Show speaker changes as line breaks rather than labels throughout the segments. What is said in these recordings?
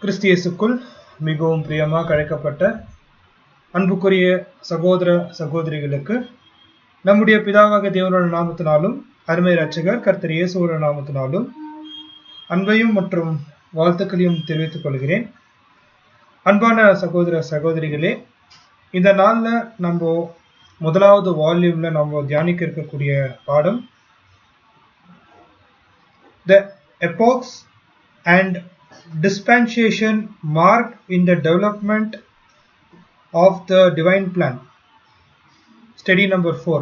கிறிஸ்தியேசுக்குள் மிகவும் பிரியமாக அழைக்கப்பட்ட அன்புக்குரிய சகோதர சகோதரிகளுக்கு நம்முடைய பிதாவாக தேவனோட நாமத்தினாலும் அருமை இரட்சகர் கர்த்தர் இயேசுவோட நாமத்தினாலும் அன்பையும் மற்றும் வாழ்த்துக்களையும் தெரிவித்துக் கொள்கிறேன். அன்பான சகோதர சகோதரிகளே, இந்த நாளில் நம்ம முதலாவது வால்யூம்ல நம்ம தியானிக்க இருக்கக்கூடிய பாடம் த எபாக்ஸ் and dispensation marked in the development of the divine plan. Study number 4.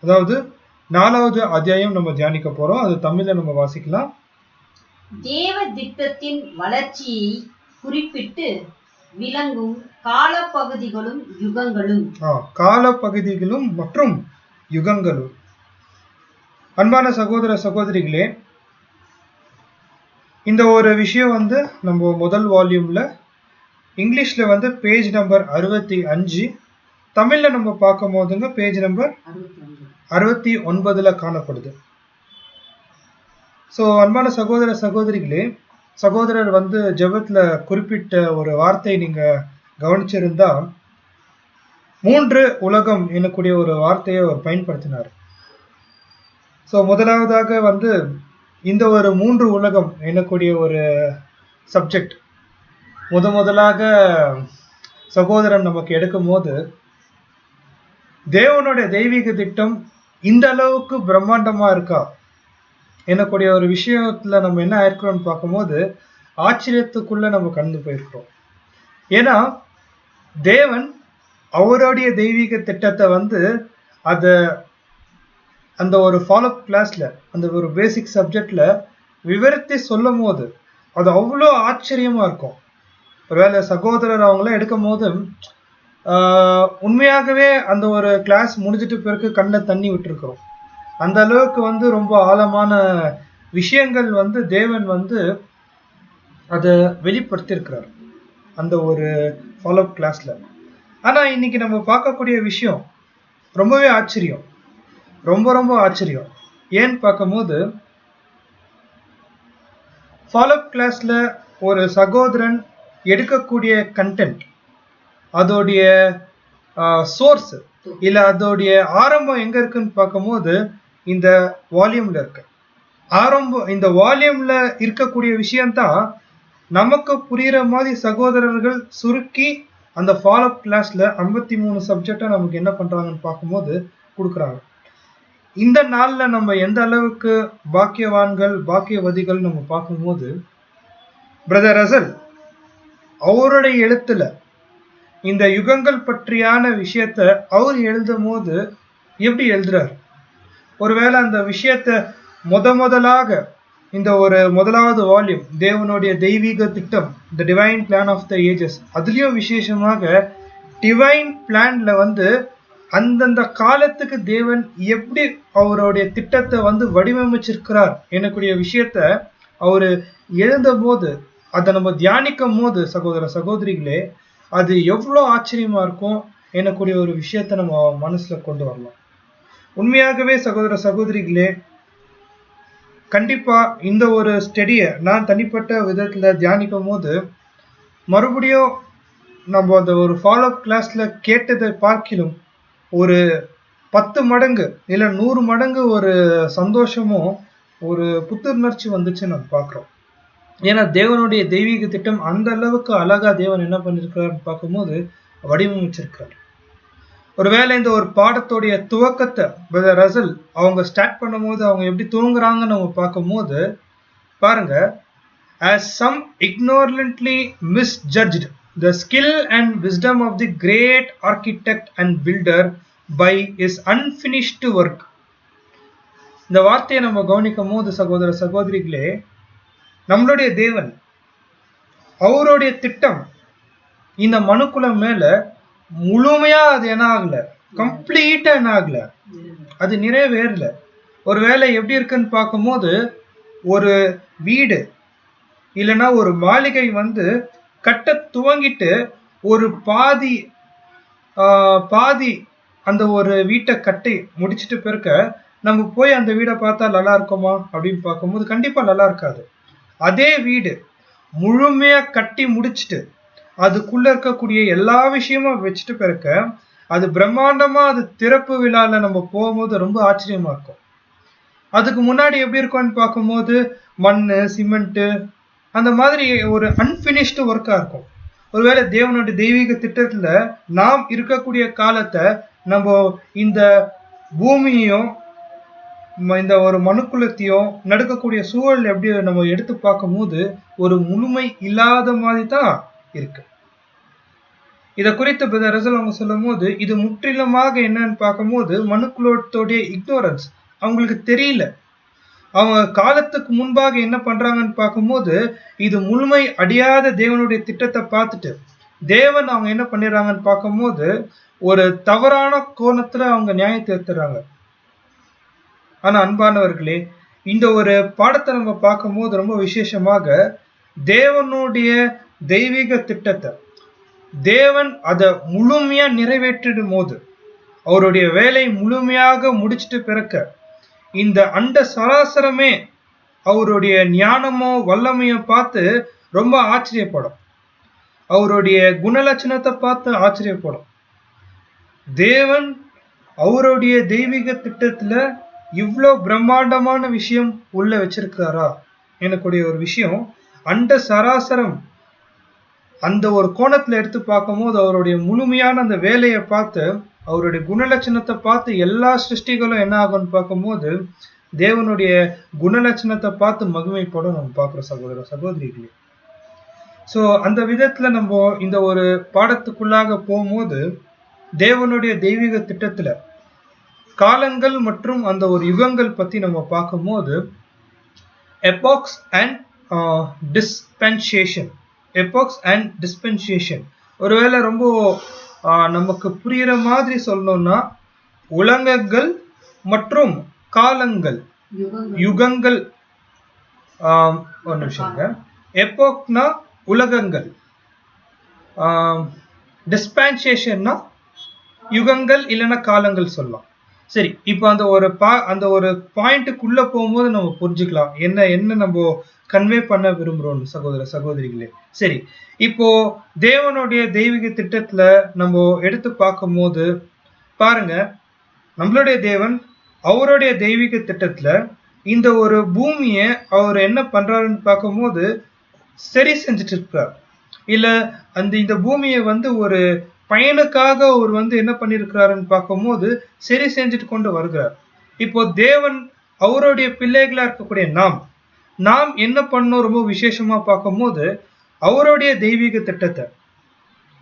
அதாவது 4வது அத்தியாயம் நம்ம தியானிக்க போறோம். அது தமிழ்ல நம்ம வாசிக்கலாம்.
தேவ திட்டத்தின் வளர்ச்சியை குறிப்பிட்டு விளங்கும் காலப்பகுதிகளும் யுகங்களும்.
காலப்பகுதிகளும் மற்றும் யுகங்களும். அன்பான சகோதர சகோதரிகளே, இந்த ஒரு விஷயம் நம்ம முதல் வால்யூம்ல இங்கிலீஷ்ல பேஜ் நம்பர் 65, தமிழ்ல நம்ம பார்க்கும் போதுங்க பேஜ் நம்பர் 69 காணப்படுது. ஸோ அன்பான சகோதர சகோதரிகளே, சகோதரர் ஜெபத்துல குறிப்பிட்ட ஒரு வார்த்தை நீங்க கவனிச்சிருந்தா 3 உலகம் எனக்கூடிய ஒரு வார்த்தையை அவர் பயன்படுத்தினார். ஸோ முதலாவதாக இந்த ஒரு 3 உலகம் எனக்கூடிய ஒரு சப்ஜெக்ட் முதலாக சகோதரன் நமக்கு எடுக்கும் போது தேவனுடைய தெய்வீக திட்டம் இந்த அளவுக்கு பிரம்மாண்டமா இருக்கா எனக்கூடிய ஒரு விஷயத்துல நம்ம என்ன ஆயிருக்கிறோம்னு பார்க்கும்போது ஆச்சரியத்துக்குள்ள நம்ம கடந்து போயிருக்கிறோம். ஏன்னா தேவன் அவருடைய தெய்வீக திட்டத்தை அந்த ஒரு ஃபாலோ கிளாஸ்ல அந்த ஒரு பேசிக் சப்ஜெக்ட்ல விவரித்து சொல்லும் போது அது அவ்வளோ ஆச்சரியமா இருக்கும். ஒருவேளை சகோதரர் அவங்களாம் எடுக்கும் போது உண்மையாகவே அந்த ஒரு கிளாஸ் முடிஞ்சிட்டு பிறகு கண்ணை தண்ணி விட்டுருக்கிறோம். அந்த அளவுக்கு ரொம்ப ஆழமான விஷயங்கள் தேவன் அதை வெளிப்படுத்தியிருக்கிறார் அந்த ஒரு ஃபாலோ கிளாஸ்ல. ஆனா இன்னைக்கு நம்ம பார்க்கக்கூடிய விஷயம் ரொம்பவே ஆச்சரியம், ரொம்ப ஆச்சரியம். ஏன்னு பார்க்கும்போது ஃபாலோ கிளாஸ்ல ஒரு சகோதரன் எடுக்கக்கூடிய கண்டென்ட், அதோடைய சோர்ஸ் இல்ல அதோடைய ஆரம்பம் எங்க இருக்குன்னு பார்க்கும்போது இந்த வால்யூம்ல இருக்கு. இந்த வால்யூம்ல இருக்கக்கூடிய விஷயம்தான் நமக்கு புரியுற மாதிரி சகோதரர்கள் சுருக்கி அந்த ஃபாலோ கிளாஸ்ல 53 சப்ஜெக்டா நமக்கு என்ன பண்றாங்கன்னு பார்க்கும்போது கொடுக்குறாங்க. இந்த நாள்ல நம்ம எந்த அளவுக்கு பாக்கியவான்கள் பாக்கியவதிகள் நம்ம பார்க்கும்போது பிரதர் ரசல் அவருடைய எழுத்துல இந்த யுகங்கள் பற்றியான விஷயத்த அவர் எழுதும் போது எப்படி எழுதுறார்? ஒருவேளை அந்த விஷயத்த முதலாக இந்த ஒரு முதலாவது வால்யூம் தேவனுடைய தெய்வீக திட்டம் the divine plan of the ages, அதுலயும் விசேஷமாக டிவைன் பிளான்ல அந்தந்த காலத்துக்கு தேவன் எப்படி அவருடைய திட்டத்தை வடிவமைச்சிருக்கிறார் எனக்கூடிய விஷயத்த அவரு எழுதும் போது அதை நம்ம தியானிக்கும் போது சகோதர சகோதரிகளே அது எவ்வளோ ஆச்சரியமா இருக்கும் எனக்கூடிய ஒரு விஷயத்த நம்ம மனசுல கொண்டு வரலாம். உண்மையாகவே சகோதர சகோதரிகளே, கண்டிப்பா இந்த ஒரு ஸ்டடியை நான் தனிப்பட்ட விதத்துல தியானிக்கும் போது மறுபடியும் நம்ம அந்த ஒரு ஃபாலோ கிளாஸ்ல கேட்டதை பார்க்கிலும் ஒரு 10 மடங்கு இல்ல 100 மடங்கு ஒரு சந்தோஷமும் ஒரு புத்துணர்ச்சி நம்ம பார்க்கிறோம். ஏன்னா தேவனுடைய தெய்வீக திட்டம் அந்த அளவுக்கு அழகா தேவன் என்ன பண்ணிருக்கிறாருன்னு பார்க்கும்போது வடிவமைச்சிருக்கிறார். ஒருவேளை இந்த ஒரு பாடத்துடைய துவக்கத்தை பிரதர் ரசல் அவங்க ஸ்டார்ட் பண்ணும்போது அவங்க எப்படி தூங்குறாங்கன்னு நம்ம பார்க்கும்போது பாருங்க, as some ignorantly misjudged the skill and wisdom of the great architect and builder by his unfinished work. இந்த வார்த்தையை நம்ம கவனிக்கும் போது சகோதர சகோதரிகளே, நம்மளுடைய தேவன் அவருடைய திட்டம் இந்த மனுக்குலம் மேல முழுமையா அது என்ன ஆகல, கம்ப்ளீட்டா என்ன ஆகல, அது நிறைவேறல. ஒருவேளை எப்படி இருக்குன்னு பார்க்கும்போது ஒரு வீடு இல்லைன்னா ஒரு மாளிகை கட்ட துவங்கிட்டு ஒரு பாதி அந்த ஒரு வீட்டை கட்டி முடிச்சிட்டு பிறக்க நம்ம போய் அந்த வீடை பார்த்தா நல்லா இருக்குமா அப்படின்னு பார்க்கும்போது கண்டிப்பா நல்லா இருக்காது. அதே வீடு முழுமையா கட்டி முடிச்சுட்டு அதுக்குள்ள இருக்கக்கூடிய எல்லா விஷயமும் வச்சுட்டு பிறக்க அது பிரம்மாண்டமா அது திறப்பு விழால நம்ம போகும்போது ரொம்ப ஆச்சரியமா இருக்கும். அதுக்கு முன்னாடி எப்படி இருக்கும்னு பார்க்கும்போது மண்ணு, சிமெண்ட் அந்த மாதிரி ஒரு அன்பினிஷ்டு ஒர்க்கா இருக்கும். ஒருவேளை தேவனுடைய தெய்வீக திட்டத்துல நாம் இருக்கக்கூடிய காலத்தை நம்ம இந்த பூமியையும் இந்த ஒரு மனுக்குலத்தையும் நடக்கக்கூடிய சூழல் எப்படி நம்ம எடுத்து பார்க்கும்போது ஒரு முழுமை இல்லாத மாதிரி தான் இருக்கு. இதை குறித்து பிரதர் ரசல் அவங்க சொல்லும் போது இது முற்றிலுமாக என்னன்னு பார்க்கும்போது மனுக்குலத்தோடைய இக்னோரன்ஸ், அவங்களுக்கு தெரியல. அவங்க காலத்துக்கு முன்பாக என்ன பண்றாங்கன்னு பார்க்கும்போது இது முழுமை அடையாத தேவனுடைய திட்டத்தை பார்த்துட்டு தேவன் அவங்க என்ன பண்ணிடுறாங்கன்னு பார்க்கும்போது ஒரு தவறான கோணத்துல அவங்க நியாயத்தை எடுத்துறாங்க. ஆனா அன்பானவர்களே, இந்த ஒரு பாடத்தை நம்ம பார்க்கும்போது ரொம்ப விசேஷமாக தேவனுடைய தெய்வீக திட்டத்தை தேவன் அதை முழுமையா நிறைவேற்றிடும் போது அவருடைய வேலை முழுமையாக முடிச்சுட்டு பிறக்க இந்த அண்ட சராசரமே அவருடைய ஞானமோ வல்லமையோ பார்த்து ரொம்ப ஆச்சரியப்படும். அவருடைய குணலட்சணத்தை பார்த்து ஆச்சரியப்படும். தேவன் அவருடைய தெய்வீக திட்டத்துல இவ்வளோ பிரம்மாண்டமான விஷயம் உள்ள வச்சிருக்காரா? எனக்குடைய ஒரு விஷயம் அண்ட சராசரம் அந்த ஒரு கோணத்துல எடுத்து பார்க்கும்போது அவருடைய முழுமையான அந்த வேலையை பார்த்து அவருடைய குணலட்சணத்தை பார்த்து எல்லா சிருஷ்டிகளும் என்ன ஆகும்னு பார்க்கும்போது தேவனுடைய குணலட்சணத்தை பார்த்து மகிமைப்படும் நம்ம பார்க்குறோம் சகோதர சகோதரிகளே. ஸோ அந்த விதத்துல நம்ம இந்த ஒரு பாடத்துக்குள்ளாக போகும்போது தேவனுடைய தெய்வீக திட்டத்துல காலங்கள் மற்றும் அந்த ஒரு யுகங்கள் பத்தி நம்ம பார்க்கும்போது எபாக்ஸ் அண்ட் டிஸ்பென்சேஷன், எபாக்ஸ் அண்ட் டிஸ்பென்சேஷன் ஒருவேளை ரொம்ப நமக்கு புரியுற மாதிரி சொல்லணும்னா உலகங்கள் மற்றும் காலங்கள், யுகங்கள். ஒரு நிமிஷங்க. எபோக்னா உலகங்கள், டிஸ்பென்சேஷன்னா யுகங்கள் இல்லைன்னா காலங்கள் சொல்லலாம். சரி, இப்போ அந்த ஒரு பாயிண்ட்டுக்குள்ள போகும்போது நம்ம புரிஞ்சுக்கலாம் என்ன நம்ம கன்வே பண்ண விரும்புறோம் சகோதர சகோதரிகளே. சரி, இப்போ தேவனுடைய தெய்வீக திட்டத்துல நம்ம எடுத்து பார்க்கும் போது பாருங்க, நம்மளுடைய தேவன் அவருடைய தெய்வீக திட்டத்துல இந்த ஒரு பூமியை அவர் என்ன பண்றாருன்னு பார்க்கும்போது சரி செஞ்சுட்டு இருக்கார். இல்ல இந்த பூமியை ஒரு பயனுக்காக அவர் என்ன பண்ணிருக்கிறாருன்னு பார்க்கும்போது சரி செஞ்சுட்டு கொண்டு வருகிறார். இப்போ தேவன் அவருடைய பிள்ளைகளா இருக்கக்கூடிய நாம் என்ன பண்ணோம் ரொம்ப விசேஷமா பார்க்கும்போது அவருடைய தெய்வீக திட்டத்தை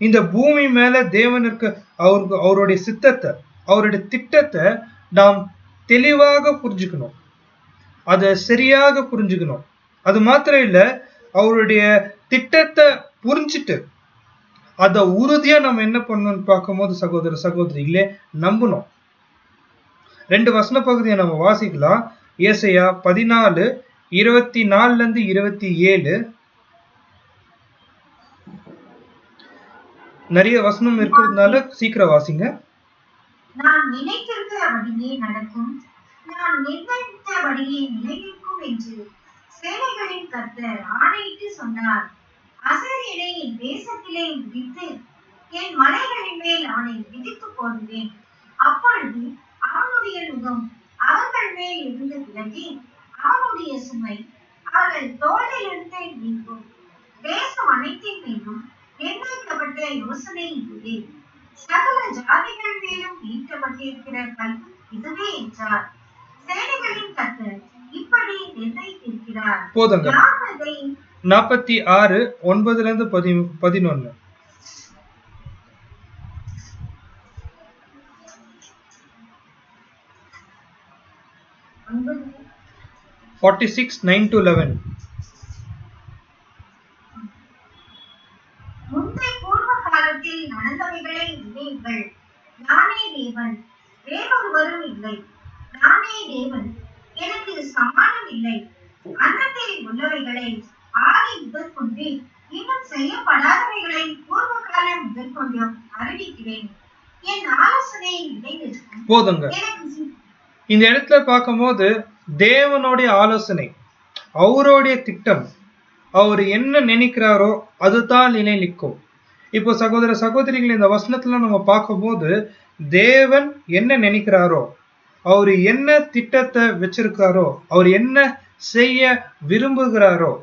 இந்த பூமி மேல தேவனுக்கு அவருடைய சித்தத்தை அவருடைய திட்டத்தை நாம் தெளிவாக புரிஞ்சுக்கணும், அதை சரியாக புரிஞ்சுக்கணும். அது மாத்திரம் இல்ல, அவருடைய திட்டத்தை புரிஞ்சுட்டு அதை உறுதியா நம்ம என்ன பண்ணணும்னு பார்க்கும்போது சகோதர சகோதரிகளே நம்பணும். 2 வசன பகுதியை நம்ம வாசிக்கலாம். ஏசாயா 14:24-27. நிறைய வசனம் இருக்கிறதுனால சீக்கிரம் வாசிங்க.
நான் நினைத்திருக்கிறபடியே நடக்கும், நான் நிர்ணயித்தபடியே நிலைநிற்கும் என்று சேனைகளின் கர்த்தர் ஆணையிட்டு சொன்னார். அசரியனை என் தேசத்திலே விதித்து என் மலைகளின் மேல் அவனை விதித்து போடுவேன். அப்பொழுது அவனுடைய நுகம் அவர்கள் மேல் இருந்து விலகி அவனுடைய சுமை அவர்கள் தோளிலிருந்து நீங்கும். தேசம் அனைத்தின் மீதும் நிர்ணயிக்கப்பட்ட யோசனை இதுவே, சகல ஜாதிகள் மேலும் நீட்டப்பட்டிருக்கிற கல் இதுவே என்றார். சேனைகளின் கர்த்தர் இப்படி நிர்ணயித்திருக்கிறார்.
போதுங்க. 46:9-11. 46:9-11.
முந்தை பூர்வ காலத்தில் நடந்தவைகளை நினைவுகள். நானே தேவன், வேறொருவரும் இல்லை. நானே தேவன், எனக்கு சமானம் இல்லை. அன்னத்தில் உள்ளவைகளை ஆதி முதற்கொண்டு இன்னும் செய்யப்படாதவைகளை பூர்வ காலம் முதற்கொண்டும் அறிவிக்கிறேன். என் ஆலோசனை நினைவிருக்கும்.
போதுங்க. இந்த இடத்துல பார்க்கும்போது தேவனுடைய ஆலோசனை, அவருடைய திட்டம், அவர் என்ன நினைக்கிறாரோ அதுதான் நிலை நிற்கும். இப்போ சகோதர சகோதரிகள், இந்த வசனத்துல நம்ம பார்க்கும்போது தேவன் என்ன நினைக்கிறாரோ, அவர் என்ன திட்டத்தை வச்சிருக்காரோ, அவர் என்ன செய்ய விரும்புகிறாரோ,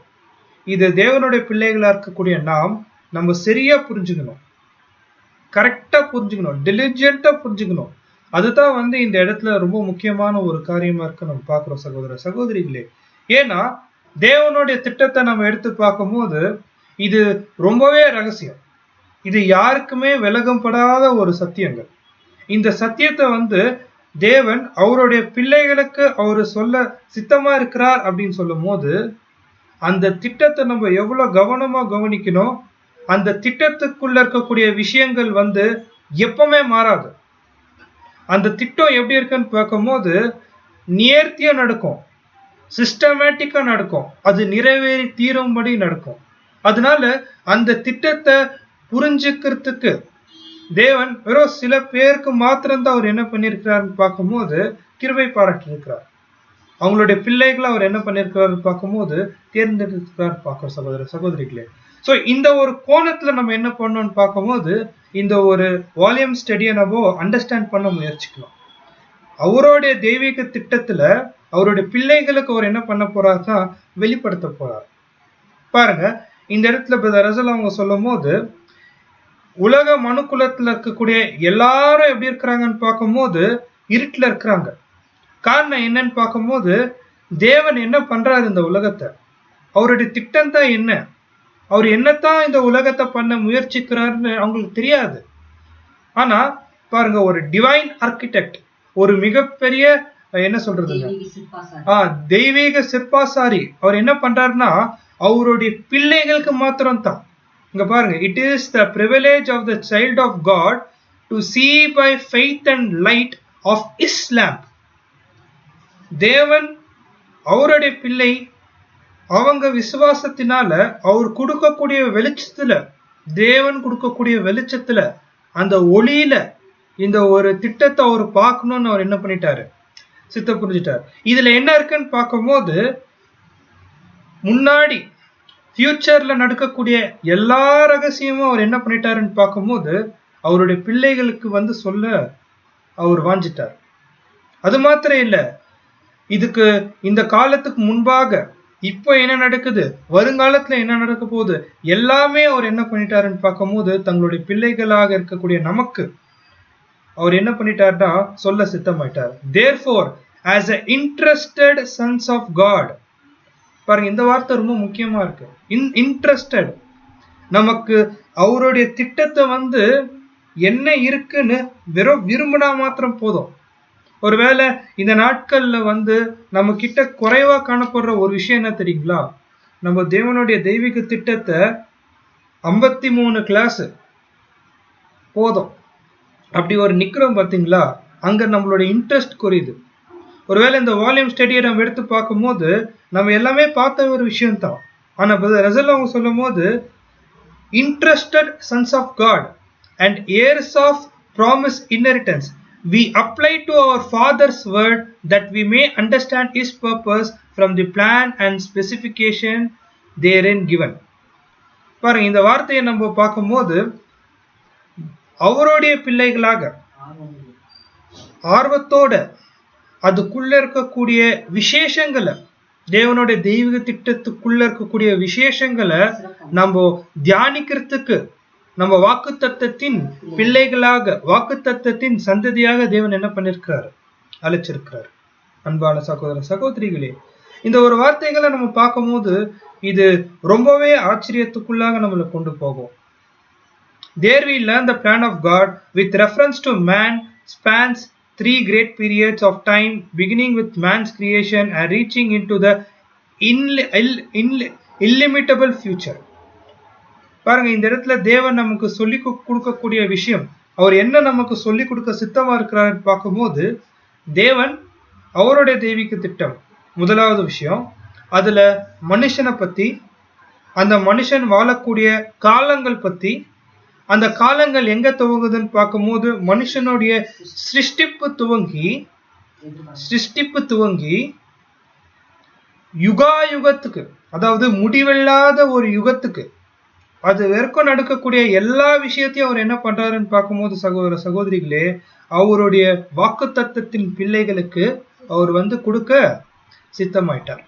இது தேவனுடைய பிள்ளைகளா இருக்கக்கூடிய நம்ம சரியா புரிஞ்சுக்கணும், கரெக்டா புரிஞ்சுக்கணும், டெலிஜென்ட்டா புரிஞ்சுக்கணும். அதுதான் இந்த இடத்துல ரொம்ப முக்கியமான ஒரு காரியமா இருக்கு நம்ம பார்க்கிறோம் சகோதர சகோதரிகளே. ஏன்னா தேவனுடைய திட்டத்தை நம்ம எடுத்து பார்க்கும்போது இது ரொம்பவே ரகசியம். இது யாருக்குமே விலகப்படாத ஒரு சத்தியங்கள். இந்த சத்தியத்தை தேவன் அவருடைய பிள்ளைகளுக்கு அவரு சொல்ல சித்தமா இருக்கிறார் அப்படின்னு சொல்லும் போது அந்த திட்டத்தை நம்ம எவ்வளவு கவனமா கவனிக்கணும். அந்த திட்டத்துக்குள்ள இருக்கக்கூடிய விஷயங்கள் எப்பவுமே மாறாது. அந்த திட்டம் எப்படி இருக்குன்னு பார்க்கும்போது நேர்த்தியா நடக்கும், சிஸ்டமேட்டிக்கா நடக்கும், அது நிறைவேறி தீரும்படி நடக்கும். அதனால அந்த திட்டத்தை புரிஞ்சுக்கிறதுக்கு தேவன் வெறும் சில பேருக்கு மாத்திரம்தான் அவர் என்ன பண்ணிருக்கிறாருன்னு பார்க்கும்போது கிருபை பாராட்டி இருக்கிறார். அவங்களுடைய பிள்ளைகளை அவர் என்ன பண்ணிருக்கிறாரு பார்க்கும்போது தேர்ந்தெடுக்கிறார் பார்க்கிறோம் சகோதர சகோதரிகளே. ஸோ இந்த ஒரு கோணத்துல நம்ம என்ன பண்ணோம்னு பார்க்கும்போது இந்த ஒரு வால்யூம் ஸ்டடியை நம்ம அண்டர்ஸ்டாண்ட் பண்ண முயற்சிக்கலாம். அவருடைய தெய்வீக திட்டத்துல அவருடைய பிள்ளைகளுக்கு அவர் என்ன பண்ண போறாருன்னா வெளிப்படுத்த போறார். பாருங்க, இந்த இடத்துல பிரதர் ரசல் அவங்க சொல்லும் போது உலக மனுக்குலத்துல இருக்கக்கூடிய எல்லாரும் எப்படி இருக்கிறாங்கன்னு பார்க்கும்போது இருட்டுல இருக்கிறாங்க. காரணம் என்னன்னு பார்க்கும்போது தேவன் என்ன பண்றாரு இந்த உலகத்தை, அவருடைய திட்டம் தான் என்ன, அவர் என்னத்தான் இந்த உலகத்தை பண்ண முயற்சிக்கிறாருன்னு அவங்களுக்கு தெரியாது. ஆனா பாருங்க, ஒரு டிவைன் ஆர்கிடெக்ட், ஒரு மிகப்பெரிய என்ன சொல்றதுங்க தெய்வீக சிற்பாசாரி அவர் என்ன பண்றாருன்னா அவருடைய பிள்ளைகளுக்கு மாத்திரம் தான். இங்க பாருங்க, it is the privilege of the child of God to see by faith and light of his lamp. தேவன் அவருடைய பிள்ளை அவங்க விசுவாசத்தினால அவர் கொடுக்கக்கூடிய வெளிச்சத்துல, தேவன் கொடுக்கக்கூடிய வெளிச்சத்துல, அந்த ஒளியில இந்த ஒரு திட்டத்தை அவர் பார்க்கணும்னு அவர் என்ன பண்ணிட்டாரு, சித்த புரிஞ்சிட்டார். இதுல என்ன இருக்குன்னு பார்க்கும்போது முன்னாடி ஃபியூச்சர்ல நடக்கக்கூடிய எல்லா ரகசியமும் அவர் என்ன பண்ணிட்டாருன்னு பார்க்கும்போது அவருடைய பிள்ளைகளுக்கு சொல்ல அவர் வாஞ்சிட்டார். அது மாத்திரம் இல்ல, இதுக்கு இந்த காலத்துக்கு முன்பாக இப்போ என்ன நடக்குது, வருங்காலத்துல என்ன நடக்க போகுது, எல்லாமே அவர் என்ன பண்ணிட்டாருன்னு பார்க்கும்போது தங்களுடைய பிள்ளைகளாக இருக்கக்கூடிய நமக்கு அவர் என்ன பண்ணிட்டாருன்னா சொல்ல சித்தமாயிட்டார். Therefore, as an interested sons of God, பாருங்க இந்த வார்த்தை ரொம்ப முக்கியமா இருக்கு. இன்ட்ரெஸ்டட், நமக்கு அவருடைய திட்டத்தை என்ன இருக்குன்னு வெறும் விரும்பினா மாத்திரம் போதும். ஒருவேளை இந்த நாட்கள்ல நம்ம கிட்ட குறைவா காணப்படுற ஒரு விஷயம் என்ன தெரியுங்களா, நம்ம தேவனுடைய தெய்வீக திட்டத்தை 53 கிளாஸ் போதும் அப்படி ஒரு நிக்கிறோம் பாத்தீங்களா, அங்க நம்மளுடைய இன்ட்ரெஸ்ட் குறையுது. ஒருவேளை இந்த வால்யூம் ஸ்டடியை நம்ம எடுத்து பார்க்கும்போது நம்ம எல்லாமே பார்த்த ஒரு விஷயம் தான். ஆனா ரசல் அவங்க சொல்லும் போது interested sons of God and heirs of promised inheritance, we apply to our Father's word that we may understand his purpose from the plan and specification therein given. பாருங்க, இந்த வார்த்தையை நம்ம பார்க்கும்போது அவருடைய பிள்ளைகளாக ஆர்வத்தோட அதுக்குள்ள இருக்கக்கூடிய விசேஷங்களை, தேவனுடைய தெய்வீக திட்டத்துக்குள்ள இருக்கக்கூடிய விசேஷங்களை நம்ம தியானிக்கிறதுக்கு நம்ம வாக்குத்தத்தத்தின் பிள்ளைகளாக, வாக்குத்தத்தத்தின் சந்ததியாக தேவன் என்ன பண்ணிருக்கிறாரு, அழைச்சிருக்கிறார். அன்பான சகோதர சகோதரிகளே, இந்த ஒரு வார்த்தைகளை நம்ம பார்க்கும்போது இது ரொம்பவே ஆச்சரியத்துக்குள்ளாக நம்மளை கொண்டு போகும். There we learn the plan of God with reference to man spans 3 great periods of time, beginning with man's creation and reaching into the illimitable future. பாருங்க, இந்த இடத்துல தேவன் நமக்கு சொல்லி கொடுக்கக்கூடிய விஷயம், அவர் என்ன நமக்கு சொல்லி கொடுக்க சித்தமா இருக்கிறார் பார்க்கும்போது தேவன் அவருடைய தெய்வீக திட்டம் முதலாவது விஷயம். அதுல மனுஷனை பத்தி, அந்த மனுஷன் வாழக்கூடிய காலங்கள் பத்தி, அந்த காலங்கள் எங்க துவங்குதுன்னு பார்க்கும்போது மனுஷனுடைய சிருஷ்டிப்பு துவங்கி யுகாயுகத்துக்கு அதாவது முடிவில்லாத ஒரு யுகத்துக்கு அது வரைக்கும் நடக்கக்கூடிய எல்லா விஷயத்தையும் அவர் என்ன பண்றாருன்னு பார்க்கும்போது சகோதர சகோதரிகளே, அவருடைய வாக்குத்தத்தத்தின் பிள்ளைகளுக்கு அவர் வந்து கொடுக்க சித்தமாயிட்டார்.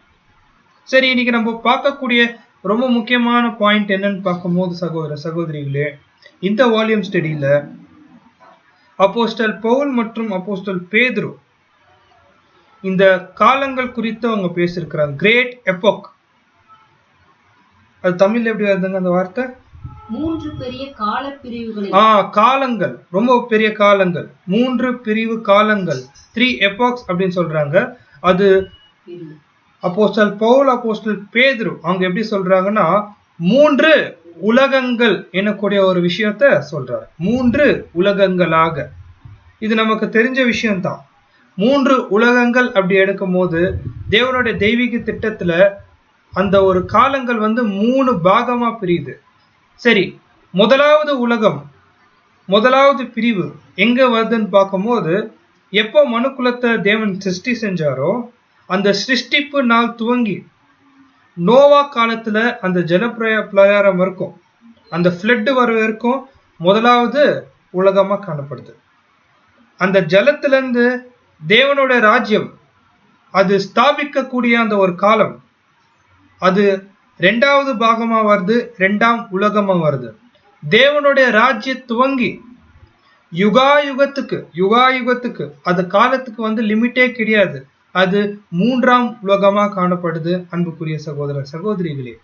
சரி, இன்னைக்கு நம்ம பார்க்கக்கூடிய ரொம்ப முக்கியமான பாயிண்ட் என்னன்னு பார்க்கும்போது சகோதர சகோதரிகளே, இந்த வால்யூம் ஸ்டடியில அப்போஸ்தலர் பவுல் மற்றும் அப்போஸ்தலர் பேதுரு இந்த காலங்கள் குறித்து அவங்க பேசியிருக்கிறாங்க. கிரேட் எபோக், அது தமிழ்ல எப்படி வருதுங்க அந்த வார்த்தை?
3 பெரிய கால பிரிவுகள்.
காலங்கள், ரொம்ப பெரிய காலங்கள், 3 பிரிவு காலங்கள், 3 எபாக்ஸ் அப்படின்னு சொல்றாங்க. அது அப்போஸ்தலர் பவுல் அப்போஸ்தலர் பேதுரு அவங்க எப்படி சொல்றாங்கன்னா 3 உலகங்கள் எனக்கூடிய ஒரு விஷயத்த சொல்றாரு. 3 உலகங்களாக, இது நமக்கு தெரிஞ்ச விஷயம்தான். 3 உலகங்கள் அப்படி எடுக்கும் போது தேவனுடைய தெய்வீக திட்டத்துல அந்த ஒரு காலங்கள் வந்து 3 பாகமா பிரியுது. சரி, முதலாவது உலகம், முதலாவது பிரிவு எங்க வருதுன்னு பார்க்கும்போது, எப்போ மனுக்குலத்தை தேவன் சிருஷ்டி செஞ்சாரோ அந்த சிருஷ்டிப்பு நாள் துவங்கி நோவா காலத்துல அந்த ஜலப்பிரளயம் இருக்கும், அந்த ஃப்ளட் வர வரைக்கும் முதலாவது உலகமா காணப்படுது. அந்த ஜலத்திலிருந்து தேவனோட ராஜ்யம் அது ஸ்தாபிக்கக்கூடிய அந்த ஒரு காலம், அது 2வது பாகமா வருது, 2ஆம் உலகமா வருது. தேவனுடைய ராஜ்ய துவங்கி யுகாயுகத்துக்கு அது காலத்துக்கு வந்து லிமிட்டே கிடையாது, அது 3ஆம் உலகமா காணப்படுது. அன்புக்குரிய சகோதர சகோதரிகளே,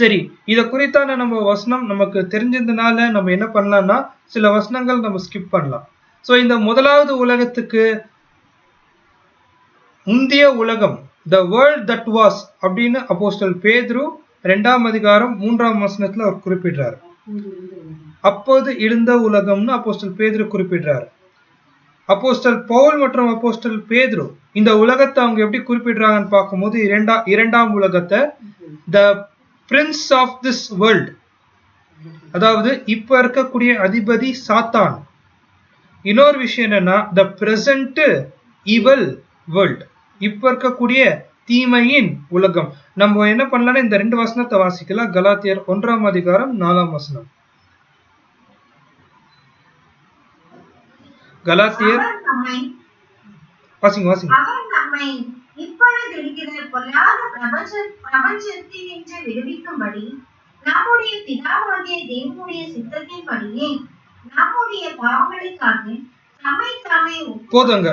சரி, இத குறித்தான நம்ம வசனம் நமக்கு தெரிஞ்சதுனால நம்ம என்ன பண்ணலாம்னா சில வசனங்கள் நம்ம ஸ்கிப் பண்ணலாம். சோ இந்த முதலாவது உலகத்துக்கு முந்தைய உலகம், the world that was அப்படின்னு அப்போஸ்தலர் பேதுரு 2ஆம் அதிகாரம் 3ஆம் வசனத்துல அவர் குறிப்பிடுறார். அப்போது இருந்த உலகம்னு அப்போஸ்தலர் பேதுரு குறிப்பிடுறார். அப்போஸ்தலர் பவுல் மற்றும் அப்போஸ்தலர் பேதுரு இந்த உலகத்தை அவங்க எப்படி குறிப்பிடுறாங்கன்னு பார்க்கும்போது இரண்டாம் உலகத்தை the prince of this world, அதாவது இப்ப இருக்கக்கூடிய அதிபதி சாத்தான். இன்னொரு விஷயம் என்னன்னா the present evil world, இப்ப இருக்கக்கூடிய தீமையின் உலகம். நம்ம என்ன பண்ணலாம், இந்த 2 வசனத்தை வாசிக்கலாம். கலாத்தியர் 1ஆம் அதிகாரம் 4ஆம் வசனம். கலாத்தியர் வாசிங்க.
அவர் நம்மை இப்பொழுது இருக்கிற பொல்லாத பிரபஞ்சத்தினின்று விடுவிக்கும்படி நம்முடைய பிதாவாகிய தேவனுடைய சித்தத்தின்படியே நம்முடைய பாவங்களுக்காக நம்மை தாமே
போதுங்க.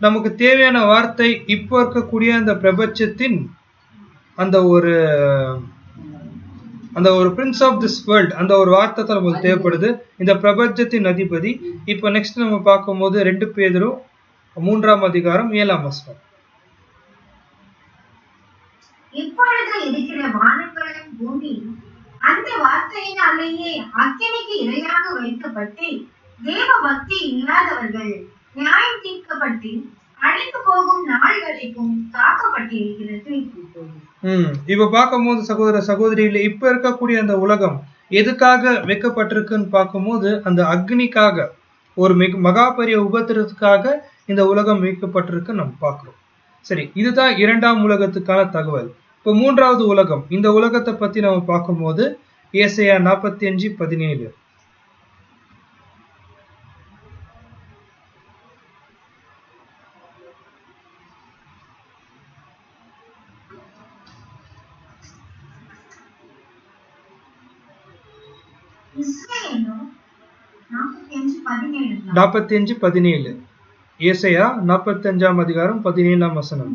நமக்கு தேவையான வார்த்தை இப்போ இருக்கக்கூடிய அந்த பிரபஞ்சத்தின் அந்த ஒரு பிரின்ஸ் ஆஃப் திஸ் வேர்ல்ட், அந்த ஒரு வார்த்தை தான் நமக்கு தேவைப்படுது. இந்த பிரபஞ்சத்தின் அதிபதி. இப்போ நெக்ஸ்ட் நம்ம பார்க்கும்போது 2 பேதுரு 3ஆம் அதிகாரம் 7ஆம் வசனம்.
இப்பொழுது இருக்கிற வானங்களும் பூமியும் அந்த வார்த்தையினாலேயே அக்கினிக்கு இரையாக வைக்கப்பட்டு தேவ பக்தி இல்லாதவர்கள் நியாயம் தீர்க்கப்பட்டு அழிந்து போகும் நாள் வரைக்கும் காக்கப்பட்டிருக்கிறது.
இப்ப பார்க்கும்போது சகோதர சகோதரிகளே, இப்ப இருக்கக்கூடிய அந்த உலகம் எதுக்காக வைக்கப்பட்டிருக்குன்னு பார்க்கும்போது அந்த அக்னிக்காக, ஒரு மகா பெரிய உபத்திரத்துக்காக இந்த உலகம் வைக்கப்பட்டிருக்கு நம்ம பார்க்கிறோம். சரி, இதுதான் 2ஆம் உலகத்துக்கான தகவல். இப்போ 3வது உலகம், இந்த உலகத்தை பத்தி நம்ம பார்க்கும்போது ஏசாயா 45:17.
இஸ்ரவேலோ
45:17. ஏசாயா 45ஆம் அதிகாரம் 17ஆம் வசனம்.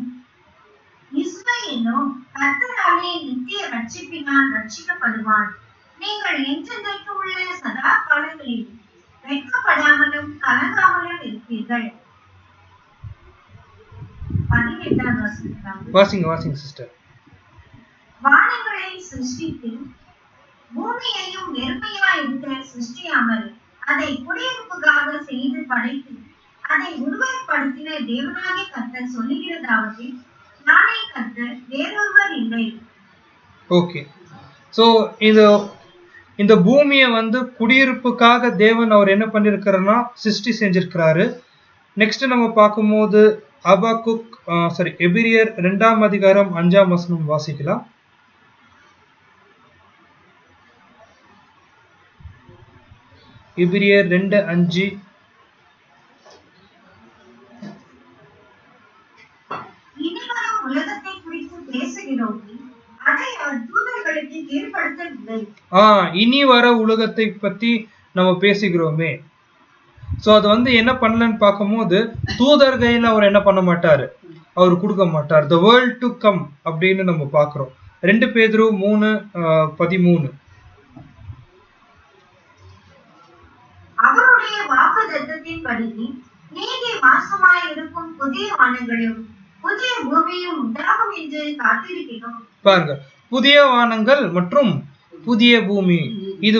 இஸ்ரவேலோ கர்த்தராலே நித்திய ரட்சிப்பினால் ரட்சிக்கப்படுவான். நீங்கள் என்றென்றைக்கு உள்ள சதா காலங்களில் வெட்கப்படாமலும் கலங்காமலும் இருப்பீர்கள். 18ஆம் வசனம்.
வாசிங்க சிஸ்டர்.
வானங்களை சிருஷ்டித்து பூமியையும் வெறுமையாய் இருக்கிற சிருஷ்டியாமல் அதை குடியிருப்புக்காக செய்து படைத்து அதை உருவகப்படுத்தின தேவனாகிய கர்த்தர் சொல்லுகிறதாவது, நானே கர்த்தர், வேறொருவர் இல்லை.
ஓகே, சோ இந்த பூமியை வந்து குடியிருப்புக்காக தேவன் அவர் என்ன பண்ணிருக்காருன்னா சிருஷ்டி செஞ்சிருக்கிறாரு. நெக்ஸ்ட் நம்ம பார்க்கும்போது எபிரியர் 2ஆம் அதிகாரம் 5ஆம் வசனம் வாசிக்கலாம். எபிரியர் 2:5.
இனிவரும் உலகத்தை குறித்து பேசுகிறோமே, அதை அவர் தூதர்களுக்கு கீழ்ப்படுத்தவில்லை.
இனி வர உலகத்தை பத்தி நம்ம பேசுகிறோமே. சோ அது என்ன பண்ணலன்னு பார்க்கும்போது தூதர் கையில அவர் என்ன பண்ண மாட்டாரு, அவர் கொடுக்க மாட்டார். the world to come அப்படின்னு நம்ம பார்க்கிறோம். 2 பேதுரு 3:13.
அவருடைய வாக்குத்தத்தத்தின்படி நீதி வாசமாய் இருக்கும் புதிய வானங்களும் புதிய பூமியும் உண்டாகும் என்று காத்திருக்கிறோம்.
பாருங்க, புதிய வானங்கள் மற்றும் புதிய பூமி. இது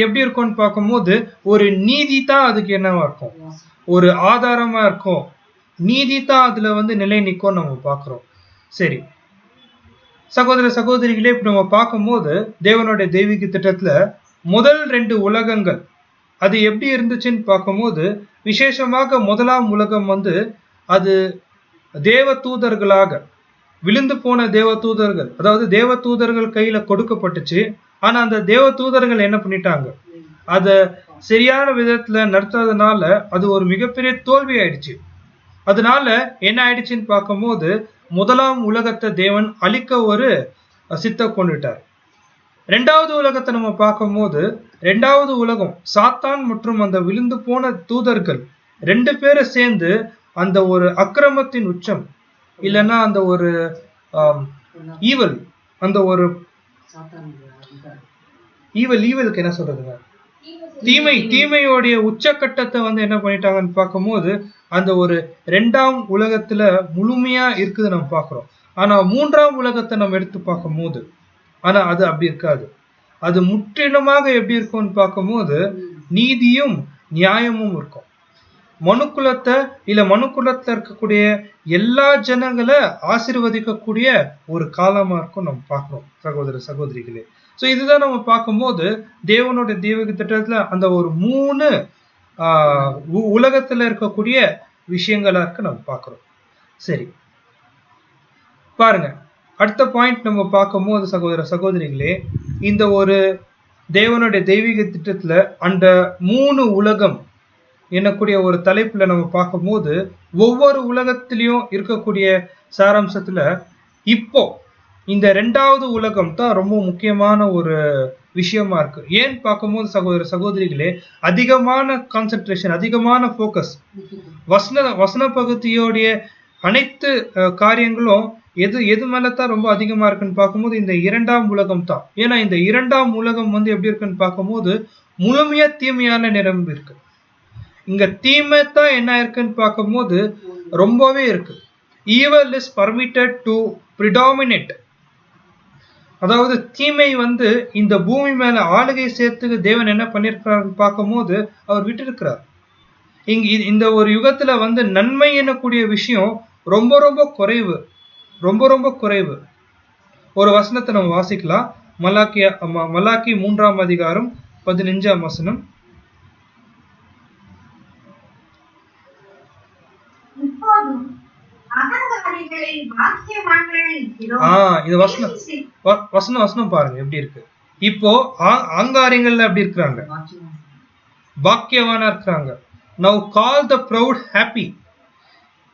எப்படி இருக்கும்னு பார்க்கும்போது ஒரு நீதி தான் அதுக்கு என்னவா இருக்கும், ஒரு ஆதாரமா இருக்கும். நீதி தான் அதுல நிலை நிற்கும் நம்ம பார்க்கிறோம். சரி சகோதர சகோதரிகளே, இப்ப நம்ம பார்க்கும்போது தேவனுடைய தெய்வீக திட்டத்துல முதல் 2 உலகங்கள் அது எப்படி இருந்துச்சுன்னு பார்க்கும்போது, விசேஷமாக முதலாம் உலகம் அது தேவ தூதர்களாக விழுந்து போன தேவ தூதர்கள், அதாவது தேவ தூதர்கள் கையில கொடுக்கப்பட்டுச்சு. ஆனா அந்த தேவ தூதர்கள் என்ன பண்ணிட்டாங்க, அத சரியான விதத்துல நடத்தாதனால அது ஒரு மிகப்பெரிய தோல்வி ஆயிடுச்சு. அதனால என்ன ஆயிடுச்சுன்னு பார்க்கும்போது முதலாம் உலகத்தை தேவன் அழிக்க ஒரு சித்த கொண்டுட்டார். 2வது உலகத்தை நம்ம பார்க்கும்போது 2வது உலகம் சாத்தான் மற்றும் அந்த விழுந்து போன தூதர்கள் 2 பேரை சேர்ந்து அந்த ஒரு அக்கிரமத்தின் உச்சம், இல்லைன்னா அந்த ஒரு ஈவல், அந்த ஒரு ஈவலுக்கு என்ன சொல்றதுங்க, தீமையோடைய உச்சக்கட்டத்தை என்ன பண்ணிட்டாங்கன்னு பார்க்கும்போது அந்த ஒரு 2ஆம் உலகத்துல முழுமையா இருக்குது நம்ம பார்க்கிறோம். ஆனா 3ஆம் உலகத்தை நம்ம எடுத்து பார்க்கும்போது ஆனா அது அப்படி இருக்காது. அது முற்றிலுமாக எப்படி இருக்கும்னு பார்க்கும்போது நீதியும் நியாயமும் இருக்கும். மனுக்குலத்துல இருக்கக்கூடிய எல்லா ஜனங்களை ஆசீர்வதிக்கக்கூடிய ஒரு காலமா இருக்கும் நம்ம பார்க்கிறோம் சகோதர சகோதரிகளே. சோ இதுதான் நம்ம பார்க்கும்போது தேவனுடைய தெய்வீக திட்டத்துல அந்த ஒரு 3 உலகத்துல இருக்கக்கூடிய விஷயங்களா இருக்கு நம்ம பார்க்கிறோம். சரி பாருங்க, அடுத்த பாயிண்ட் நம்ம பார்க்கும்போது சகோதர சகோதரிகளே, இந்த ஒரு தேவனுடைய தெய்வீக திட்டத்துல அந்த 3 உலகம் என்னக்கூடிய ஒரு தலைப்புல நம்ம பார்க்கும்போது ஒவ்வொரு உலகத்திலையும் இருக்கக்கூடிய சாராம்சத்துல இப்போ இந்த 2வது உலகம் தான் ரொம்ப முக்கியமான ஒரு விஷயமா இருக்கு. ஏன்னு பார்க்கும்போது சகோதர சகோதரிகளே, அதிகமான கான்சென்ட்ரேஷன், அதிகமான போக்கஸ் வசன பகுதியோடைய அனைத்து காரியங்களும் எது மேலதான் ரொம்ப அதிகமா இருக்குன்னு பார்க்கும்போது இந்த 2ஆம் உலகம் தான். ஏன்னா இந்த 2ஆம் உலகம் எப்படி இருக்குன்னு பார்க்கும்போது முழுமையா தீமையான நிரம்பி இருக்கு. இங்க தீமை தான் என்ன இருக்குன்னு பார்க்கும்போது ரொம்பவே இருக்கு. evil is permitted to predominate. அதாவது தீமை இந்த பூமி மேல ஆளுகை சேர்த்துக்கு தேவன் என்ன பண்ணிருக்கிறாருன்னு பார்க்கும்போது அவர் விட்டு இருக்கிறார். இந்த ஒரு யுகத்துல நன்மை என்னக்கூடிய விஷயம் ரொம்ப ரொம்ப குறைவு, ரொம்ப ரொம்ப குறைவு. ஒரு வசனத்தை நம்ம வாசிக்கலாம். மலாக்கி 3ஆம் அதிகாரம் 15ஆம் வசனம். இது வசனம் பாருங்க எப்படி இருக்கு. இப்போ ஆங்காரியங்கள்ல எப்படி இருக்கிறாங்க, பாக்கியவானா இருக்கிறாங்க. Now call the proud happy.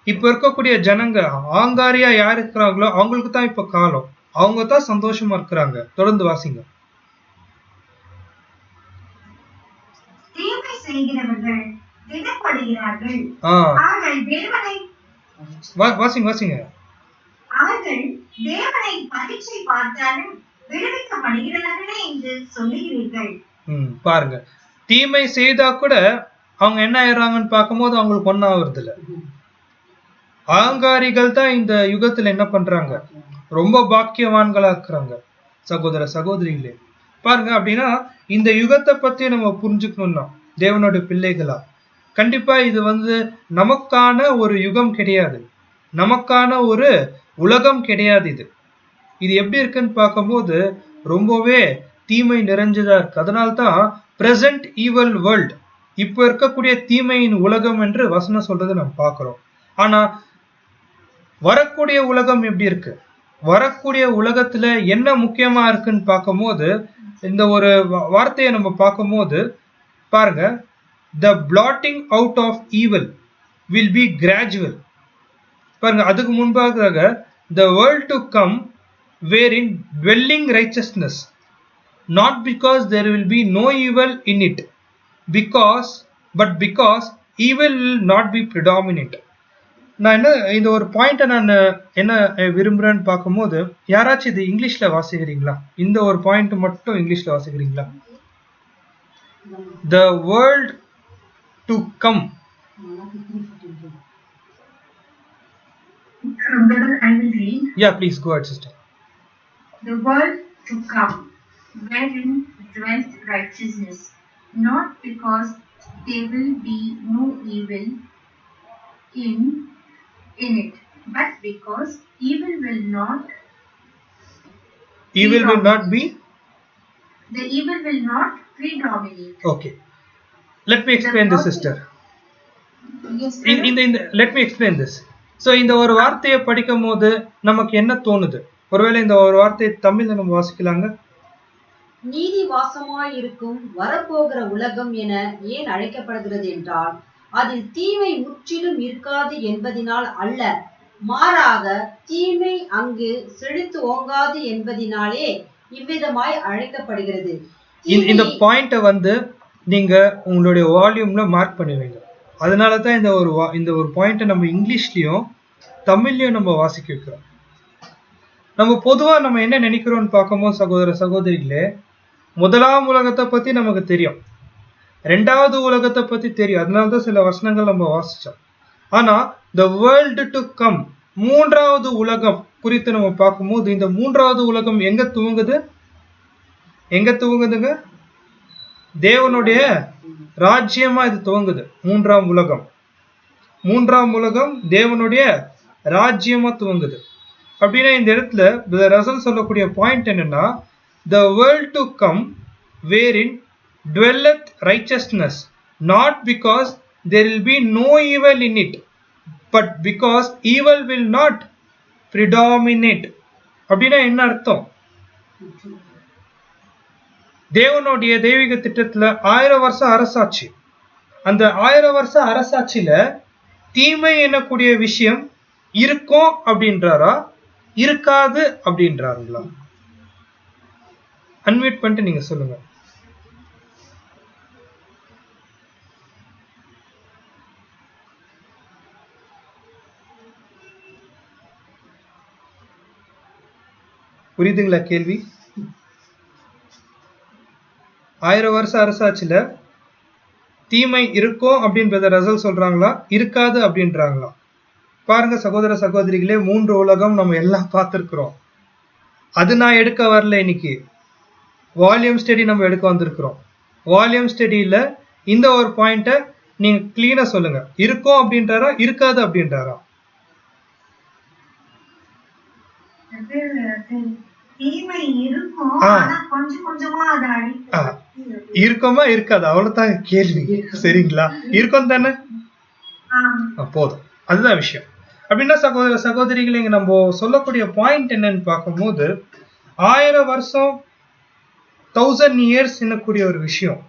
இப்ப இருக்கக்கூடிய ஜனங்க ஆங்காரியா யார் இருக்கிறாங்களோ அவங்களுக்கு தான் இப்ப காலம், அவங்க தான் சந்தோஷமா இருக்கிறாங்க. தொடர்ந்து வாசிங்க. வாசிங்க.
அவர்கள் தேவனை பரீட்சை பார்த்தாலும் விடுவிக்கப்படுகிறார்களே என்று சொல்லுகிறீர்கள்.
பாருங்க, தீமை செய்தா கூட அவங்க என்ன ஆயிடுறாங்கன்னு பார்க்கும்போது அவங்களுக்கு ஒன்னும் ஆகுறது இல்ல. ஆங்காரிகள் தான் இந்த யுகத்துல என்ன பண்றாங்க, ரொம்ப பாக்கியவான்களா இருக்கிறாங்க சகோதர சகோதரிகளே. பாருங்க, அப்படின்னா இந்த யுகத்தை பத்தி நம்ம புரிஞ்சுக்கணும்னா தேவனோட பிள்ளைகளா கண்டிப்பா இது நமக்கான ஒரு யுகம் கிடையாது, நமக்கான ஒரு உலகம் கிடையாது. இது எப்படி இருக்குன்னு பார்க்கும்போது ரொம்பவே தீமை நிறைஞ்சதா இருக்கு. அதனால்தான் பிரசன்ட் ஈவல் வேர்ல்ட், இப்ப இருக்கக்கூடிய தீமையின் உலகம் என்று வசனம் சொல்றது நம்ம பார்க்கிறோம். ஆனா வரக்கூடிய உலகம் எப்படி இருக்கு, வரக்கூடிய உலகத்துல என்ன முக்கியமா இருக்குன்னு பார்க்கும்போது இந்த ஒரு வார்த்தையை நம்ம பார்க்கும்போது பாருங்க, the blotting out of evil will be gradual. பாருங்க, அதுக்கு முன்பாக the world to come wherein dwelling righteousness, not because there will be no evil in it, but because evil will not be predominant. நான் என்ன இந்த ஒரு பாயிண்ட்டை நான் என்ன விரும்புறேன்னு பார்க்கும்போது, யாராச்சும் இது இங்கிலீஷ்ல வாசிக்கிறீங்களா? இந்த ஒரு பாயிண்ட் மட்டும் இங்கிலீஷ்ல வாசிக்கிறீங்களா? The world to come.
I will read.
Yeah, please go ahead, sister.
The world to come, wherein dwells righteousness, not because there will be no evil in it, but because evil will not
be.
The evil will not predominate.
Okay. Let me explain this, sister.
Yes,
let me explain this. So இந்த ஒரு வார்த்தையை படிக்கும் போது நமக்கு என்ன தோணுது? ஒருவேளை இந்த ஒரு வார்த்தையை தமிழ்ல நம்ம வாசிக்கலாங்க.
நீதி வாசமாயிருக்கும் வரப்போகிற உலகம் என ஏன் அழைக்கப்படுகிறது என்றால், அதில் தீமை முற்றிலும் இருக்காது என்பதினால் அல்ல, மாறாக தீமை அங்கு செழித்து ஓங்காது என்பதினாலே இவ்விதமாய் அழைக்கப்படுகிறது.
இந்த பாயிண்ட நீங்க உங்களுடைய வால்யூம்ல மார்க் பண்ணுவீங்க. அதனாலதான் இந்த ஒரு பாயிண்ட நம்ம இங்கிலீஷ்லயும் தமிழ்லயும் நம்ம வாசிக்க வைக்கிறோம். நம்ம பொதுவா நம்ம என்ன நினைக்கிறோம்னு பார்க்கும்போது சகோதர சகோதரிகளே, முதலாம் உலகத்தை பத்தி நமக்கு தெரியும், ரெண்டாவது உலகத்தை பத்தி தெரியும், அதனாலதான் சில வசனங்கள் நம்ம வாசிச்சோம். ஆனா the world to come, மூன்றாவது உலகம் குறித்து நம்ம பார்க்கும்போது, இந்த மூன்றாவது உலகம் எங்க துவங்குதுங்க? தேவனுடைய ராஜ்யமா இது துவங்குது. மூன்றாம் உலகம் தேவனுடைய ராஜ்யமா துவங்குது. அப்படின்னா இந்த இடத்துல ரசல் சொல்லக்கூடிய பாயிண்ட் என்னன்னா, the world to come wherein dwelleth righteousness, not because there will be no evil in it, but because evil will not predominate. அப்படின்னா என்ன அர்த்தம்? தேவனுடைய தெய்வீக திட்டத்துல 1000 வருஷம் அரசாட்சி. அந்த 1000 வருஷம் அரசாட்சியில தீமை என்னக்கூடிய விஷயம் இருக்கும் அப்படின்றாரா, இருக்காது அப்படின்றாருங்களா? அன்மியூட் பண்ணிட்டு நீங்க சொல்லுங்க. புரியுதுங்களா கேள்வி? 1000 வருஷம் அரசாட்சியில தீமை இருக்கும் அப்படின்னு ரசல் சொல்றாங்களா, இருக்காது அப்படின்றாங்களா? பாருங்க சகோதர சகோதரிகளே, 3 உலகம் நம்ம எல்லாம் பார்த்திருக்கிறோம். அது நான் எடுக்க வரல, இன்னைக்கு வால்யூம் ஸ்டடி நம்ம எடுக்க வந்திருக்கிறோம். வால்யூம் ஸ்டடியில இந்த ஒரு பாயிண்ட நீங்க கிளீனா சொல்லுங்க. இருக்கும் அப்படின்றாரா, இருக்காது அப்படின்றாரா?
தீமை இருக்கும், ஆனா கொஞ்சம் கொஞ்சமா அதை
இருக்குமா இருக்காது, அவ்வளவுதான் கேள்வி. சரிங்களா? இருக்கும் தானே, போதும், அதுதான் விஷயம். அப்படின்னா சகோதர சகோதரிகள், இங்க நம்ம சொல்லக்கூடிய பாயிண்ட் என்னன்னு பார்க்கும்போது, 1000 வருஷம் 1000 years என்னக்கூடிய ஒரு விஷயம்,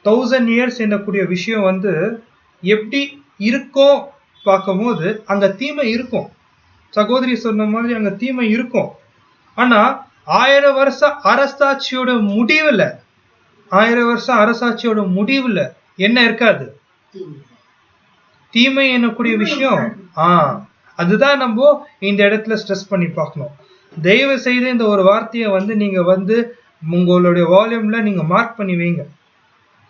1000 years என்னக்கூடிய விஷயம் எப்படி இருக்கும் பார்க்கும்போது, அங்க தீமை இருக்கும். சகோதரி சொன்ன மாதிரி அங்க தீமை இருக்கும். ஆனா 1000 வருஷம் அரசாட்சியோட முடிவுல, 1000 வருஷம் அரசாட்சியோட முடிவுல என்ன இருக்காது? தீமை என்னக்கூடிய விஷயம். அதுதான் நம்ம இந்த இடத்துல ஸ்ட்ரெஸ் பண்ணி பார்க்கணும். தயவு செய்து இந்த ஒரு வார்த்தையை நீங்க உங்களுடைய வால்யூம்ல நீங்க மார்க் பண்ணி வைங்க.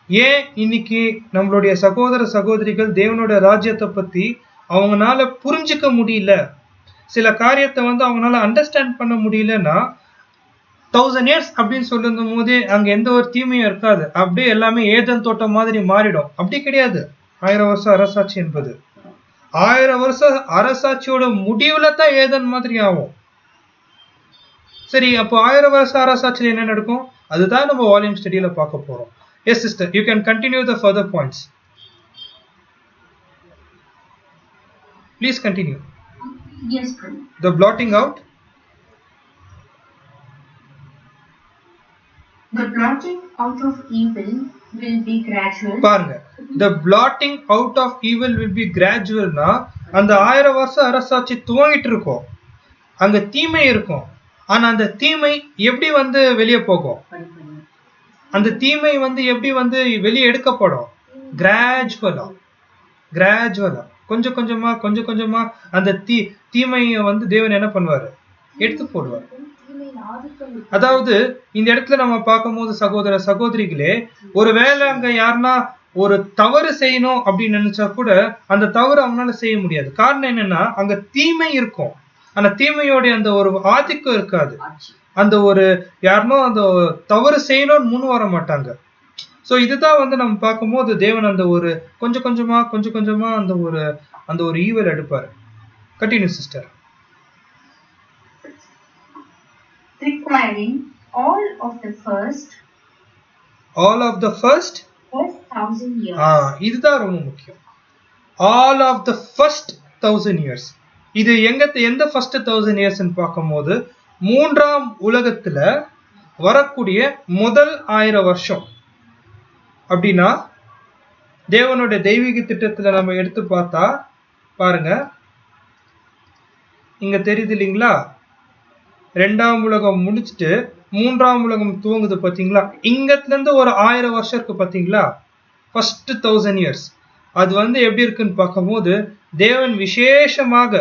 ஏன் இன்னைக்கு நம்மளுடைய சகோதர சகோதரிகள் தேவனுடைய ராஜ்யத்தை பத்தி அவங்களால புரிஞ்சுக்க முடியல, சில காரியத்தை அவங்களால அண்டர்ஸ்டாண்ட் பண்ண முடியலன்னா, 1000 years அப்படின்னு சொல்லும் போதே அங்க எந்த ஒரு தீமையும் இருக்காது, அப்படியே எல்லாமே ஏதன் தோட்டம் மாதிரி மாறிடும். அப்படி கிடையாது. 1000 வருஷம் அரசாட்சி என்பது 1000 வருஷம் அரசாட்சியோட முடிவுல தான் ஏதன் மாதிரி ஆகும். சரி, அப்போ 1000 வருஷம் அரசாட்சியில் என்ன நடக்கும்? அதுதான் நம்ம வால்யூம் ஸ்டடியில பார்க்க போறோம். Yes sister, you can continue the further points. Please continue.
Yes, brother.
The blotting out.
The blotting out of evil will be gradual, not because there will be no evil in it, but because evil will not predominate.
Okay. Let me explain this. இந்த ஒரு வார்த்தையை படிக்கும் போது நமக்கு என்ன தோணுது? ஒருவேளை இந்த ஒரு வார்த்தையை தமிழ்ல நம்ம வாசிக்கலாங்க.
The blotting out of evil will be gradual.
பாருங்க, the blotting out of evil will be gradualனா அந்த 1000 வருஷம் அரசாட்சி துவங்கிட்டு இருக்கும், அங்க தீமை இருக்கும். ஆனா அந்த தீமை எப்படி வந்து வெளியே போகும்? அந்த தீமை வந்து எப்படி வந்து வெளியே எடுக்கப்படும்? கிராஜுவலா கொஞ்சம் கொஞ்சமா அந்த தீமையை வந்து தேவன் என்ன பண்ணுவாரு? எடுத்து போடுவார். அதாவது இந்த இடத்துல நம்ம பார்க்கும்போது சகோதர சகோதரிகளே, ஒருவேளை அங்க யாருன்னா ஒரு தவறு செய்யணும் அப்படின்னு நினைச்சா கூட அந்த தவறு அவனால செய்ய முடியாது. காரணம் என்னன்னா, அங்க தீமை இருக்கும், ஆனா தீமையோட அந்த ஒரு ஆதிக்கம் இருக்காது. அந்த ஒரு யாருனோ அந்த தவறு செய்யணும்னு முன் வர மாட்டாங்க. சோ இதுதான் வந்து நம்ம பார்க்கும்போது தேவன் அந்த ஒரு கொஞ்சம் கொஞ்சமா அந்த ஒரு ஈவல் எடுப்பாரு. Continue sister.
Requiring all of the first 1000 years.
இதுதான் ரொம்ப முக்கியம். all of the first 1000 years. இது எந்த first 1000 years ன்னு பார்க்கும்போது மூன்றாம் உலகத்துல வரக்கூடிய முதல் 1000 வருஷம். அப்படின்னா தேவனுடைய தெய்வீக திட்டத்துல நம்ம எடுத்து பார்த்தா பாருங்க, இங்க தெரியுது இல்லைங்களா, 2ஆம் உலகம் முடிச்சுட்டு 3ஆம் உலகம் துவங்குது பாத்தீங்களா, இங்கத்துல இருந்து ஒரு 1000 வருஷம் இருக்கு பாத்தீங்களா, ஃபர்ஸ்ட் 1000 years. அது வந்து எப்படி இருக்குன்னு பார்க்கும்போது தேவன் விசேஷமாக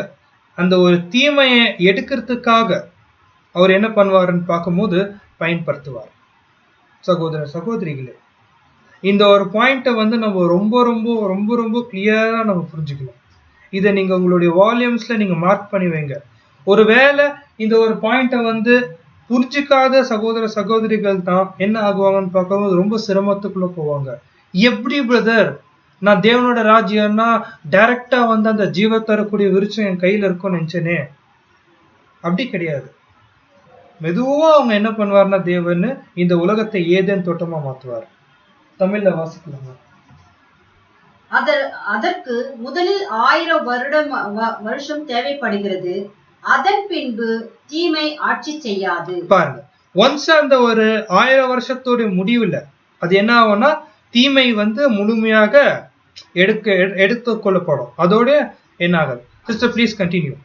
அந்த ஒரு தீமையை எடுக்கிறதுக்காக அவர் என்ன பண்ணுவாருன்னு பார்க்கும்போது பயன்படுத்துவார். சகோதர சகோதரிகளே, இந்த ஒரு பாயிண்ட்டை வந்து நம்ம ரொம்ப கிளியரா நம்ம புரிஞ்சுக்கணும். இதை நீங்க உங்களுடைய வால்யூம்ஸ்ல நீங்க மார்க் பண்ணி வைங்க. ஒருவேளை இந்த ஒரு பாயிண்ட்டை வந்து புரிஞ்சுக்காத சகோதர சகோதரிகள் தான் என்ன ஆகுவாங்கன்னு பார்க்கும்போது ரொம்ப சிரமத்துக்குள்ள போவாங்க. எப்படி பிரதர், நான் தேவனோட ராஜ்யம்னா டைரக்டா வந்து அந்த ஜீவ தரக்கூடிய விருட்சம் என் கையில இருக்கும்னு நினைச்சேனே. அப்படி கிடையாது. மெதுவா அவங்க என்ன பண்ணுவார்னா தேவன் இந்த உலகத்தை ஏதேன் தோட்டமா மாத்துவார். தமிழ்ல வாசிக்கலாமா?
அதற்கு முதலில் 1000 வருஷம் தேவைப்படுகிறது. அதன் பின்பு தீமை ஆட்சி செய்யாது. பாருங்க,
ஒன்ஸ் அந்த ஒரு 1000 வருஷத்தோட முடிவுல அது என்ன ஆகும்னா தீமை வந்து முழுமையாக எடுத்துக் கொள்ளப்படும். அதோட என்ன ஆகுது? Sister please continue.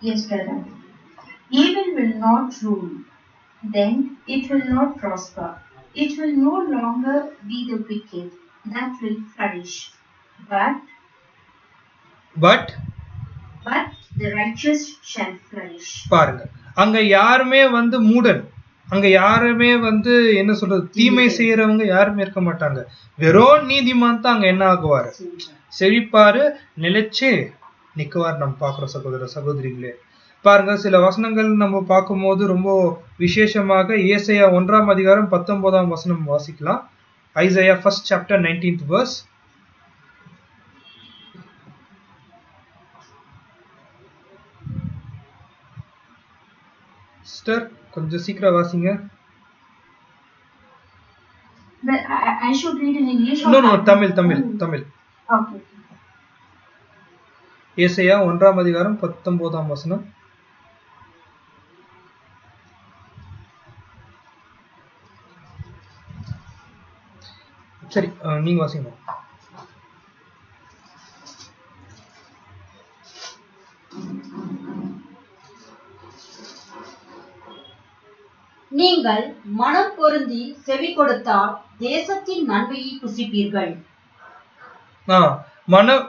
Yes, brother. Evil will not rule. Then it will not prosper. It will no longer be the wicked that will flourish, but the righteous shall flourish.
பாருங்க, அங்க யாருமே வந்து மூடன், அங்க யாருமே வந்து என்ன சொல்றது, தீமை செய்யறவங்க யாருமே இருக்க மாட்டாங்க. வெறும் நீதிமான் தான் அங்க என்ன ஆகுவாரு? செழிப்பாரு, நிலைச்சு நிக்குவார். நம்ம பாக்குறோம் சகோதர சகோதரிகளே. பாருங்க, சில வசனங்கள் நம்ம பார்க்கும்போது ரொம்ப விசேஷமாக ஏசாயா 1ஆம் அதிகாரம் 19ஆம் வசனம் வாசிக்கலாம். Isaiah 1st chapter 19th verse. Sister கொஞ்சம் சீக்கிரம் வாசிங்க.
But I should read in English or
No, Tamil.
Okay.
ஏசாயா 1ஆம் அதிகாரம் 19ஆம் வசனம். சரி, நீங்க வாசிங்க.
நீங்கள் மனம் பொருந்தி செவி கொடுத்தால் தேசத்தின் நன்மையை புசிப்பீர்கள்.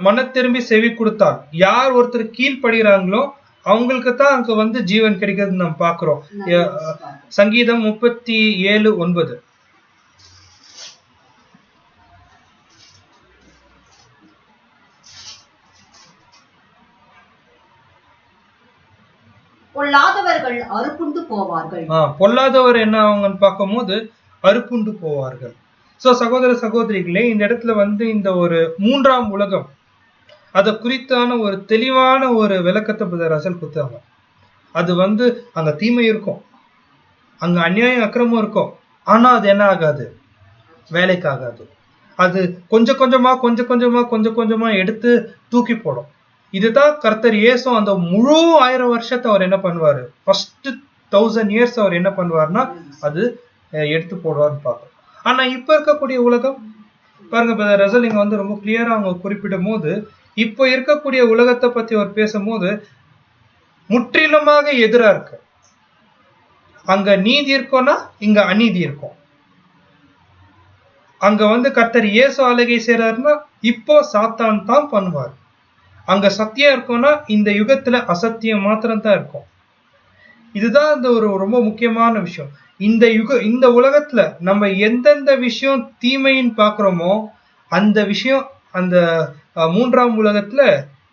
மன திரும்பி செவி கொடுத்தால் யார் ஒருத்தர் கீழ்படுகிறாங்களோ அவங்களுக்கு தான் அங்க வந்து ஜீவன் கிடைக்கிறது நம்ம பாக்குறோம். சங்கீதம் 37:9.
பொல்லாதவர்கள் அறுப்புண்டு போவார்கள்.
பொல்லாதவர் என்ன ஆவாங்கன்னு பார்க்கும்போது அறுப்புண்டு போவார்கள். சோ சகோதர சகோதரிகளே, இந்த இடத்துல வந்து இந்த ஒரு 3ஆம் உலகம் அதை குறித்தான ஒரு தெளிவான ஒரு விளக்கத்தை பிரதர் ரசல் கொடுத்தாங்க. அது வந்து அங்க தீமை இருக்கும், அங்க அநியாயம் அக்கிரமம் இருக்கும், ஆனா அது என்ன ஆகாது? வேலைக்கு ஆகாது. அது கொஞ்சம் கொஞ்சமா எடுத்து தூக்கி போடும். இதுதான் கர்த்தர் இயேசு அந்த முழு 1000 வருஷத்தை அவர் என்ன பண்ணுவாரு? ஃபர்ஸ்ட் 1000 years அவர் என்ன பண்ணுவார்னா அது எடுத்து போடுவார்னு பார்ப்போம். ஆனா இப்ப இருக்கக்கூடிய உலகம் பாருங்க, பிரதர் ரசல் இங்க வந்து ரொம்ப கிளியரா அவங்க குறிப்பிடும் போது, இப்ப இருக்கக்கூடிய உலகத்தை பத்தி அவர் பேசும்போது முற்றிலுமாக எதிரா இருக்கு. அங்க நீதி இருக்கும்னா இங்க அநீதி இருக்கும். அங்க வந்து கர்த்தர் இயேசு ஆளுகை செய்றாருன்னா இப்போ சாத்தான் தான் பண்ணுவார். அங்க சத்தியம் இருக்கும்னா இந்த யுகத்துல அசத்தியம் மாத்திரம் தான் இருக்கும். இதுதான் இந்த ஒரு ரொம்ப முக்கியமான விஷயம். இந்த உலகத்துல நம்ம எந்தெந்த விஷயம் தீமைன்னு பாக்குறோமோ அந்த விஷயம் அந்த மூன்றாம் உலகத்துல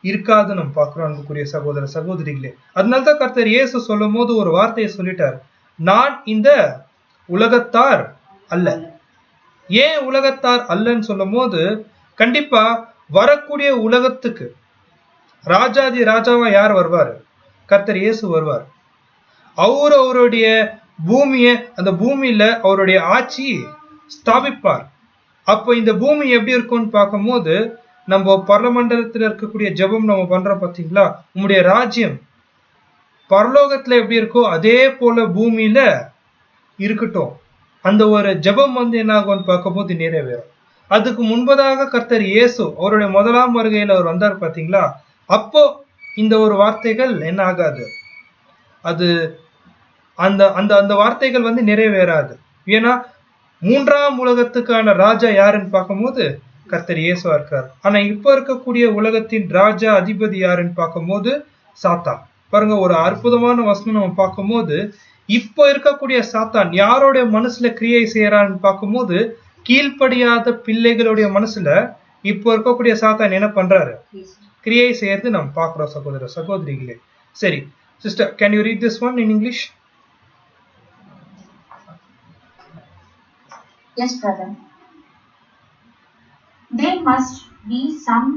இருக்காது நம்ம பாக்குறோம். அன்புக்குரிய சகோதர சகோதரிகளே, அதனால்தான் கர்த்தர் இயேசு சொல்லும் போது ஒரு வார்த்தையை சொல்லிட்டார், நான் இந்த உலகத்தார் அல்ல. ஏன் உலகத்தார் அல்லன்னு சொல்லும் போது, கண்டிப்பா வரக்கூடிய உலகத்துக்கு ராஜாதி ராஜாவா யார் வருவாரு? கர்த்தர் இயேசு வருவார். அவருடைய பூமியை, அந்த பூமியில அவருடைய ஆட்சி ஸ்தாபிப்பார். அப்ப இந்த பூமி எப்படி இருக்கும்னு பார்க்கும்போது, நம்ம பரமண்டலத்துல இருக்கக்கூடிய ஜெபம் நம்ம பண்றோம் பாத்தீங்களா, உம்முடைய ராஜ்யம் பரலோகத்துல எப்படி இருக்கோ அதே போல பூமியில இருக்கட்டும். அந்த ஒரு ஜெபம் வந்து என்ன ஆகும்னு பார்க்கும்போது நிறைவேறும். அதுக்கு முன்பதாக கர்த்தர் இயேசு அவருடைய முதலாம் வருகையில அவர் வந்தார் பாத்தீங்களா, அப்போ இந்த ஒரு வார்த்தைகள் என்ன ஆகாது, அது அந்த அந்த அந்த வார்த்தைகள் வந்து நிறைவேறாது. ஏன்னா மூன்றாம் உலகத்துக்கான ராஜா யாருன்னு பார்க்கும்போது கர்த்தர் இயேசுவா இருக்கார். ஆனா இப்ப இருக்கக்கூடிய உலகத்தின் ராஜா அதிபதி யாருன்னு பார்க்கும்போது சாத்தான். பாருங்க, ஒரு அற்புதமான வசனம் நம்ம பார்க்கும்போது, இப்ப இருக்கக்கூடிய சாத்தான் யாரோடைய மனசுல கிரியை செய்யறான்னு பார்க்கும்போது, கீழ்ப்படியாத பிள்ளைகளுடைய மனசுல இப்ப இருக்கக்கூடிய சாத்தான் என்ன பண்றாரு, கிரியை செய்யறது நம்ம பார்க்கிறோம் சகோதர சகோதரிகளே. சரி sister, can you read this one in English?
Yes, brother. There must be some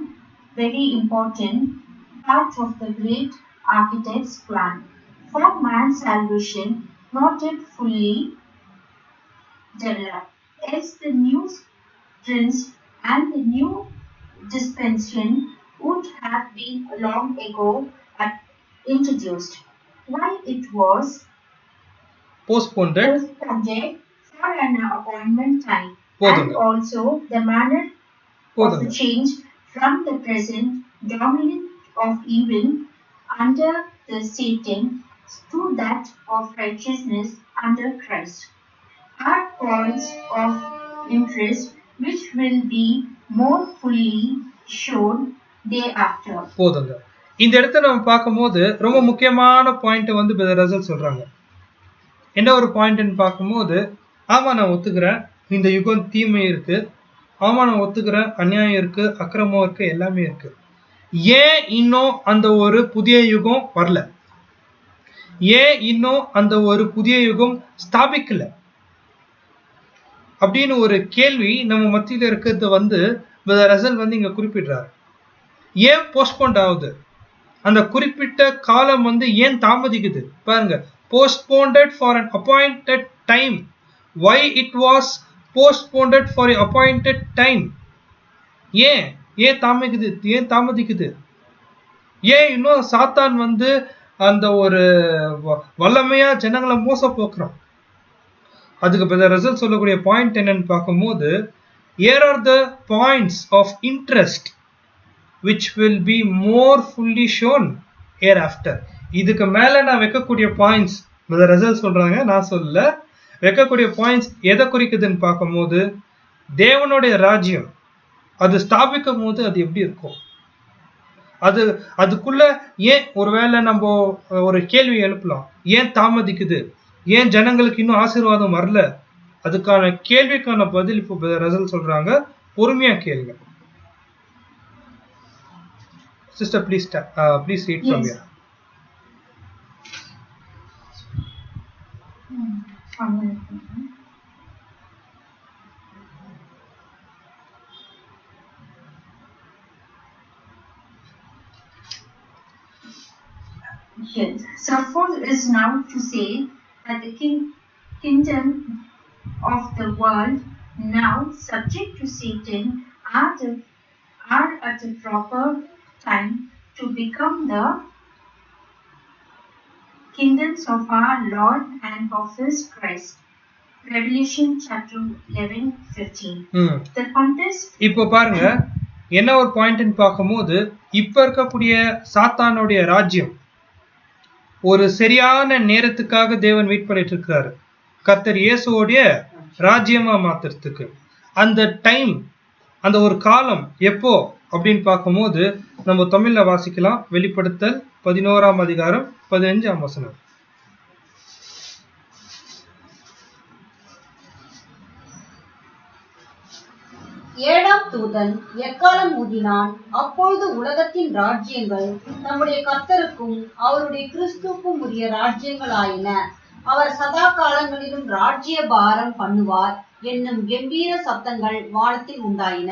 very important part of the great architect's plan for man's salvation not yet fully developed. Else the new prince and the new dispensation would have been long ago introduced. Why it was
postponed
for an appointment time, and also the manner of the change from the present dominance of evil under the Satan to that of righteousness under Christ are points of interest which will be more fully shown thereafter.
போதுங்க. இந்த இடத்துல நம்ம பார்க்கும்போது ரொம்ப முக்கியமான point வந்து brother Russell சொல்றாங்க. என்ன ஒரு பாயிண்ட்னு பார்க்கும்போது, ஆமா நான் ஒத்துக்கிறேன் இந்த யுகம் தீமை இருக்கு, ஆமா நான் ஒத்துக்கிறேன் அநியாயம் இருக்கு, அக்கிரமம் இருக்கு, எல்லாமே இருக்கு. ஏன் இன்னும் அந்த ஒரு புதிய யுகம் வரல? ஏன் இன்னும் அந்த ஒரு புதிய யுகம் ஸ்தாபிக்கல அப்படின்னு ஒரு கேள்வி நம்ம மத்தியில இருக்கிறது வந்து ரசல் வந்து இங்க குறிப்பிடுறாரு. ஏன் போஸ்ட்போண்ட் ஆகுது? அந்த குறிப்பிட்ட காலம் வந்து ஏன் தாமதிக்குது பாருங்க. postponed for an appointed time. Why it was postponed for an appointed time? ஏன் தாமதிக்குது? ஏன் இன்னும் சாத்தான் வந்து அந்த ஒரு வல்லமையா ஜனங்களை மோச போக்குறான்? அதுக்கு பிரதர் ரசல் சொல்லக்கூடிய பாயிண்ட் என்னன்னு பார்க்கும்போது, here are the points of interest which will be more fully shown hereafter. இதுக்கு மேல நான் வைக்கக்கூடிய பாயிண்ட்ஸ் பிரதர் ரசல் சொல்றாங்க, நான் சொல்ல. வைக்கக்கூடிய பாயிண்ட்ஸ் எதை குறிக்குதுன்னு பார்க்கும்போது, தேவனுடைய ராஜ்யம் அது ஸ்தாபிக்கும் போது அது எப்படி இருக்கும், அதுக்குள்ள ஏன் ஒருவேளை நம்ம ஒரு கேள்வி எழுப்பலாம், ஏன் தாமதிக்குது, ஏன் ஜனங்களுக்கு இன்னும் ஆசீர்வாதம் வரல? அதுக்கான கேள்விக்கான பதில் இப்போ பிரதர் ரசல் சொல்றாங்க, பொறுமையா கேளுங்க. Sister please read from here.
Yes. Suppose is now to say that the kingdom of the world now subject to Satan are at the proper time to become the kingdoms of our Lord and of His Christ. Revelation chapter 11:15. The contest.
இப்போ பாருங்க, என்ன ஒரு பாயிண்ட்னு பார்க்கும்போது, இப்ப இருக்கக்கூடிய சாத்தானுடைய ராஜ்யம் ஒரு சரியான நேரத்துக்காக தேவன் வெயிட் பண்ணிட்டு இருக்கிறாரு, கர்த்தர் இயேசுவோடைய ராஜ்யமா மாத்துறதுக்கு. அந்த டைம், அந்த ஒரு காலம் எப்போ அப்படின்னு பார்க்கும்போது நம்ம தமிழ்ல வாசிக்கலாம். வெளிப்படுத்தல் 11ஆம் அதிகாரம் 15ஆம் வசனம்.
ஏழாம் தூதன் எக்காலம் ஊதினான். அப்பொழுது உலகத்தின் ராஜ்யங்கள் நம்முடைய கர்த்தருக்கும் அவருடைய கிறிஸ்துவுக்கும் உரிய ராஜ்யங்கள் ஆயின. அவர் சதா காலங்களிலும் ராஜ்ய பாரம் பண்ணுவார் என்னும் கம்பீர சத்தங்கள் வானத்தில் உண்டாயின.